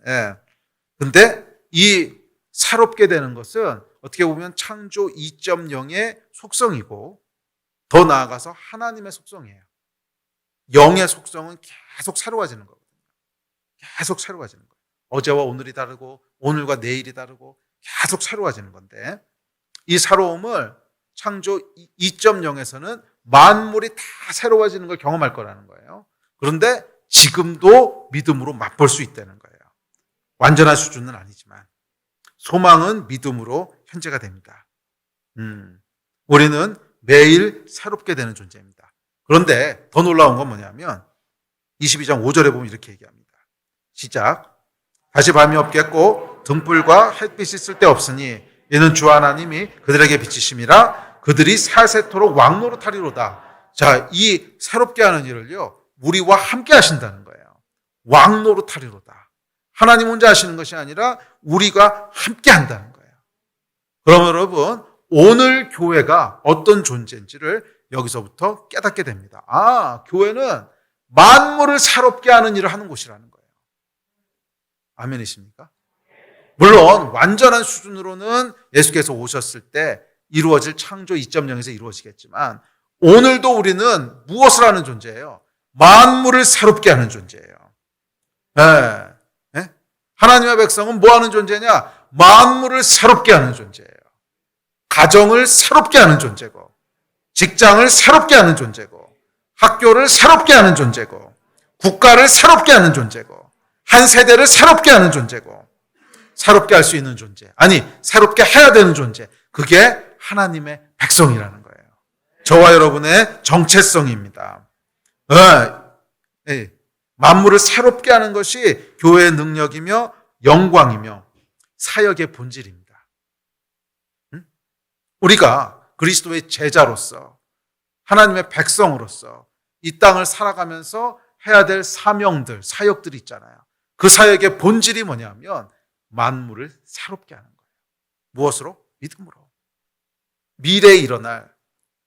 근데 이 새롭게 되는 것은 어떻게 보면 창조 2.0의 속성이고 더 나아가서 하나님의 속성이에요. 영의 속성은 계속 새로워지는 거거든요. 계속 새로워지는 거예요. 어제와 오늘이 다르고 오늘과 내일이 다르고 계속 새로워지는 건데 이 새로움을 창조 2.0에서는 만물이 다 새로워지는 걸 경험할 거라는 거예요. 그런데 지금도 믿음으로 맛볼 수 있다는 거예요. 완전한 수준은 아니지만 소망은 믿음으로 현재가 됩니다. 우리는 매일 새롭게 되는 존재입니다. 그런데 더 놀라운 건 뭐냐면 22장 5절에 보면 이렇게 얘기합니다. 시작. 다시 밤이 없겠고 등불과 햇빛이 쓸데없으니 이는 주 하나님이 그들에게 비치심이라 그들이 살새토록 왕노릇하리로다. 자, 이 새롭게 하는 일을요 우리와 함께 하신다는 거예요. 왕노릇하리로다. 하나님 혼자 하시는 것이 아니라 우리가 함께 한다는 거예요. 그럼 여러분 오늘 교회가 어떤 존재인지를 여기서부터 깨닫게 됩니다. 교회는 만물을 새롭게 하는 일을 하는 곳이라는 거예요. 아멘이십니까? 물론 완전한 수준으로는 예수께서 오셨을 때 이루어질 창조 2.0에서 이루어지겠지만 오늘도 우리는 무엇을 하는 존재예요? 만물을 새롭게 하는 존재예요. 네. 네? 하나님의 백성은 뭐 하는 존재냐? 만물을 새롭게 하는 존재예요. 가정을 새롭게 하는 존재고 직장을 새롭게 하는 존재고 학교를 새롭게 하는 존재고 국가를 새롭게 하는 존재고 한 세대를 새롭게 하는 존재고 새롭게 할 수 있는 존재. 아니, 새롭게 해야 되는 존재. 그게 하나님의 백성이라는 거예요. 저와 여러분의 정체성입니다. 만물을 새롭게 하는 것이 교회의 능력이며 영광이며 사역의 본질입니다. 우리가 그리스도의 제자로서 하나님의 백성으로서 이 땅을 살아가면서 해야 될 사명들, 사역들이 있잖아요. 그 사역의 본질이 뭐냐면 만물을 새롭게 하는 거예요. 무엇으로? 믿음으로. 미래에 일어날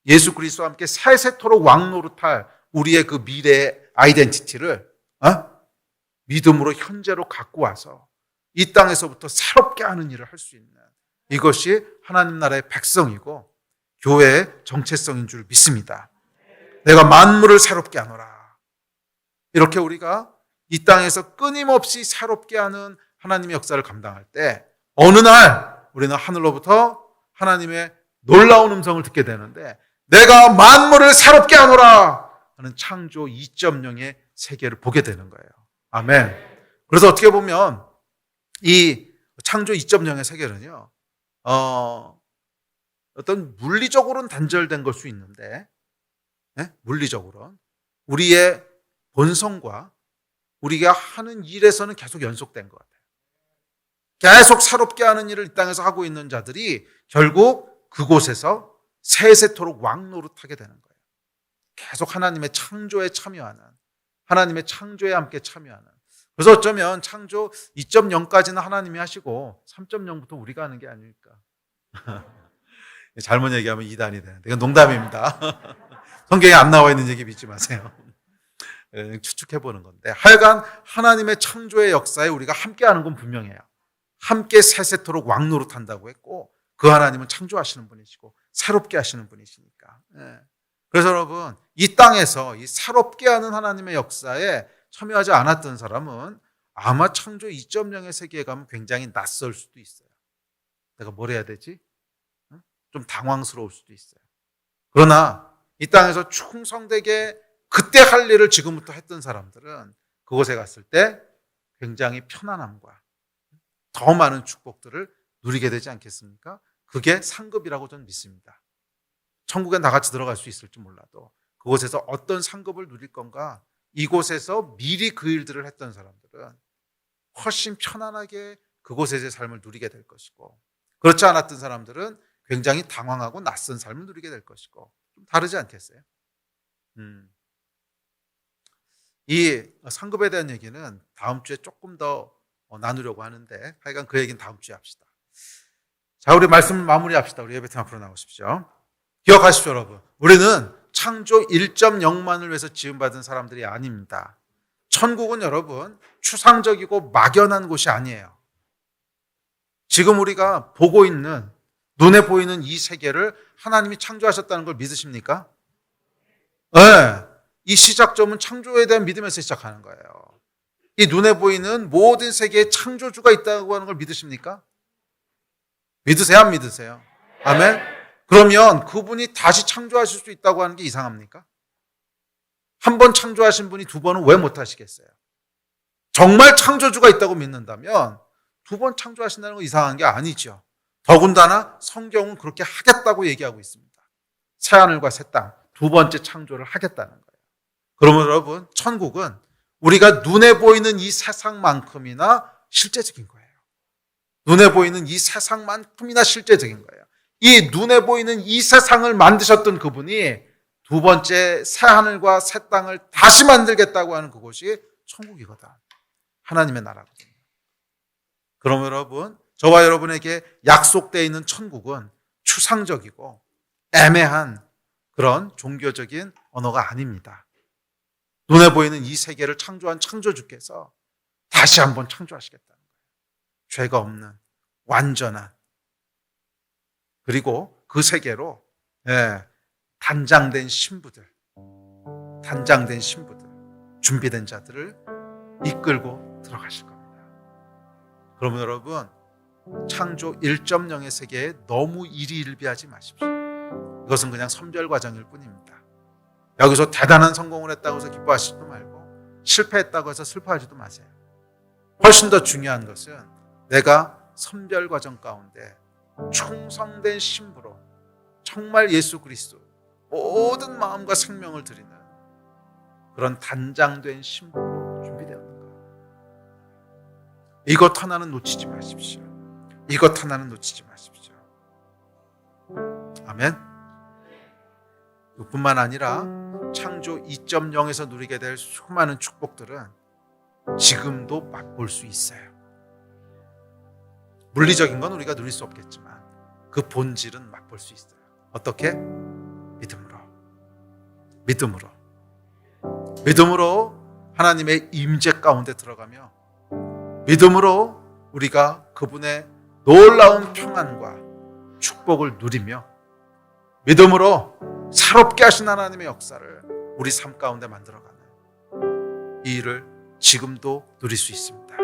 예수 그리스도와 함께 살새토록 왕노릇할 우리의 그 미래의 아이덴티티를 믿음으로 현재로 갖고 와서 이 땅에서부터 새롭게 하는 일을 할 수 있는 이것이 하나님 나라의 백성이고 교회의 정체성인 줄 믿습니다. 내가 만물을 새롭게 하노라. 이렇게 우리가 이 땅에서 끊임없이 새롭게 하는 하나님의 역사를 감당할 때 어느 날 우리는 하늘로부터 하나님의 놀라운 음성을 듣게 되는데 내가 만물을 새롭게 하노라 하는 창조 2.0의 세계를 보게 되는 거예요. 아멘. 그래서 어떻게 보면 이 창조 2.0의 세계는요 어떤 물리적으로는 단절된 걸 수 있는데 물리적으로는 우리의 본성과 우리가 하는 일에서는 계속 연속된 것 같아요. 계속 새롭게 하는 일을 이 땅에서 하고 있는 자들이 결국 그곳에서 세세토록 왕노릇하게 되는 거예요. 계속 하나님의 창조에 참여하는, 하나님의 창조에 함께 참여하는. 그래서 어쩌면 창조 2.0까지는 하나님이 하시고 3.0부터 우리가 하는 게 아닐까. 잘못 얘기하면 이단이 되는데 이건 농담입니다. 성경에 안 나와 있는 얘기 믿지 마세요. 추측해보는 건데 하여간 하나님의 창조의 역사에 우리가 함께하는 건 분명해요. 함께 세세토록 왕노릇한다고 했고 그 하나님은 창조하시는 분이시고 새롭게 하시는 분이시니까. 그래서 여러분 이 땅에서 이 새롭게 하는 하나님의 역사에 참여하지 않았던 사람은 아마 창조 2.0의 세계에 가면 굉장히 낯설 수도 있어요. 내가 뭘 해야 되지? 좀 당황스러울 수도 있어요. 그러나 이 땅에서 충성되게 그때 할 일을 지금부터 했던 사람들은 그곳에 갔을 때 굉장히 편안함과 더 많은 축복들을 누리게 되지 않겠습니까? 그게 상급이라고 저는 믿습니다. 천국에 다 같이 들어갈 수 있을지 몰라도 그곳에서 어떤 상급을 누릴 건가? 이곳에서 미리 그 일들을 했던 사람들은 훨씬 편안하게 그곳에서의 삶을 누리게 될 것이고 그렇지 않았던 사람들은 굉장히 당황하고 낯선 삶을 누리게 될 것이고 좀 다르지 않겠어요? 이 상급에 대한 얘기는 다음 주에 조금 더 나누려고 하는데 하여간 그 얘기는 다음 주에 합시다. 자, 우리 말씀을 마무리합시다. 우리 예배팀 앞으로 나오십시오. 기억하십시오, 여러분. 우리는 창조 1.0만을 위해서 지음받은 사람들이 아닙니다. 천국은 여러분 추상적이고 막연한 곳이 아니에요. 지금 우리가 보고 있는 눈에 보이는 이 세계를 하나님이 창조하셨다는 걸 믿으십니까? 네. 이 시작점은 창조에 대한 믿음에서 시작하는 거예요. 이 눈에 보이는 모든 세계에 창조주가 있다고 하는 걸 믿으십니까? 믿으세요? 안 믿으세요? 아멘? 그러면 그분이 다시 창조하실 수 있다고 하는 게 이상합니까? 한 번 창조하신 분이 두 번은 왜 못 하시겠어요? 정말 창조주가 있다고 믿는다면 두 번 창조하신다는 건 이상한 게 아니죠. 더군다나 성경은 그렇게 하겠다고 얘기하고 있습니다. 새하늘과 새 땅, 두 번째 창조를 하겠다는 거예요. 그러면 여러분, 천국은 우리가 눈에 보이는 이 세상만큼이나 실제적인 거예요. 눈에 보이는 이 세상만큼이나 실제적인 거예요. 이 눈에 보이는 이 세상을 만드셨던 그분이 두 번째 새하늘과 새 땅을 다시 만들겠다고 하는 그곳이 천국이거든. 하나님의 나라거든요. 그러면 여러분, 저와 여러분에게 약속되어 있는 천국은 추상적이고 애매한 그런 종교적인 언어가 아닙니다. 눈에 보이는 이 세계를 창조한 창조주께서 다시 한번 창조하시겠다는 거예요. 죄가 없는 완전한 그리고 그 세계로 단장된 신부들, 준비된 자들을 이끌고 들어가실 겁니다. 그러면 여러분, 창조 1.0의 세계에 너무 일희일비하지 마십시오. 이것은 그냥 선별 과정일 뿐입니다. 여기서 대단한 성공을 했다고 해서 기뻐하시지도 말고 실패했다고 해서 슬퍼하지도 마세요. 훨씬 더 중요한 것은 내가 선별 과정 가운데 충성된 신부로 정말 예수 그리스도 모든 마음과 생명을 드리는 그런 단장된 신부로 준비되었는가. 이것 하나는 놓치지 마십시오. 이것 하나는 놓치지 마십시오. 아멘. 그뿐만 아니라 창조 2.0에서 누리게 될 수많은 축복들은 지금도 맛볼 수 있어요. 물리적인 건 우리가 누릴 수 없겠지만 그 본질은 맛볼 수 있어요. 어떻게? 믿음으로 하나님의 임재 가운데 들어가며 믿음으로 우리가 그분의 놀라운 평안과 축복을 누리며 믿음으로 새롭게 하신 하나님의 역사를 우리 삶 가운데 만들어가는 이 일을 지금도 누릴 수 있습니다.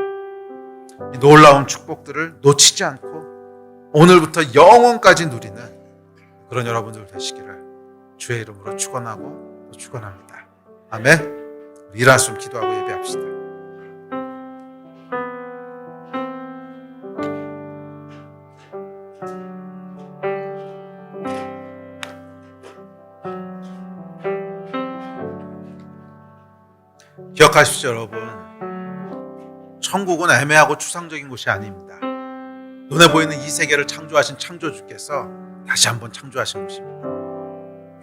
이 놀라운 축복들을 놓치지 않고 오늘부터 영원까지 누리는 그런 여러분들 되시기를 주의 이름으로 축원하고 또 축원합니다. 아멘. 우리 일어났으면 기도하고 예배합시다. 기억하십시오, 여러분. 천국은 애매하고 추상적인 곳이 아닙니다. 눈에 보이는 이 세계를 창조하신 창조주께서 다시 한번 창조하신 것입니다.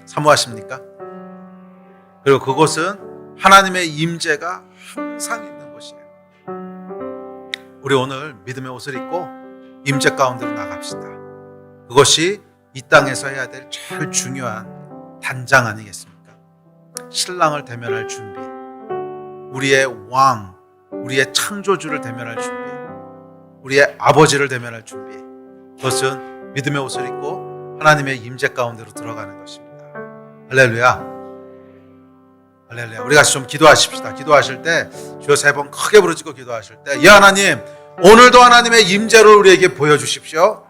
사모하십니까? 그리고 그곳은 하나님의 임재가 항상 있는 곳이에요. 우리 오늘 믿음의 옷을 입고 임재 가운데로 나갑시다. 그것이 이 땅에서 해야 될 제일 중요한 단장 아니겠습니까? 신랑을 대면할 준비, 우리의 왕, 우리의 창조주를 대면할 준비, 우리의 아버지를 대면할 준비, 그것은 믿음의 옷을 입고 하나님의 임재 가운데로 들어가는 것입니다. 할렐루야. 할렐루야. 우리 같이 좀 기도하십시다. 기도하실 때 주여 세 번 크게 부르짖고 기도하실 때, 예 하나님, 오늘도 하나님의 임재를 우리에게 보여주십시오.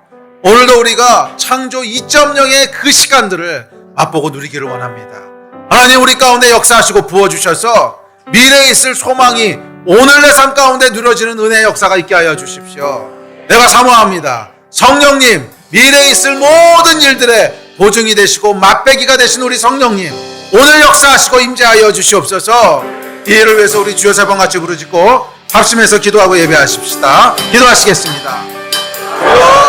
오늘도 우리가 창조 2.0의 그 시간들을 맛보고 누리기를 원합니다. 하나님, 우리 가운데 역사하시고 부어주셔서 미래에 있을 소망이 오늘 내 삶 가운데 누려지는 은혜의 역사가 있게 하여 주십시오. 내가 사모합니다. 성령님, 미래에 있을 모든 일들의 보증이 되시고 맛배기가 되신 우리 성령님, 오늘 역사하시고 임재하여 주시옵소서. 이 일을 위해서 우리 주여 세 번 같이 부르짖고 합심해서 기도하고 예배하십시다. 기도하시겠습니다.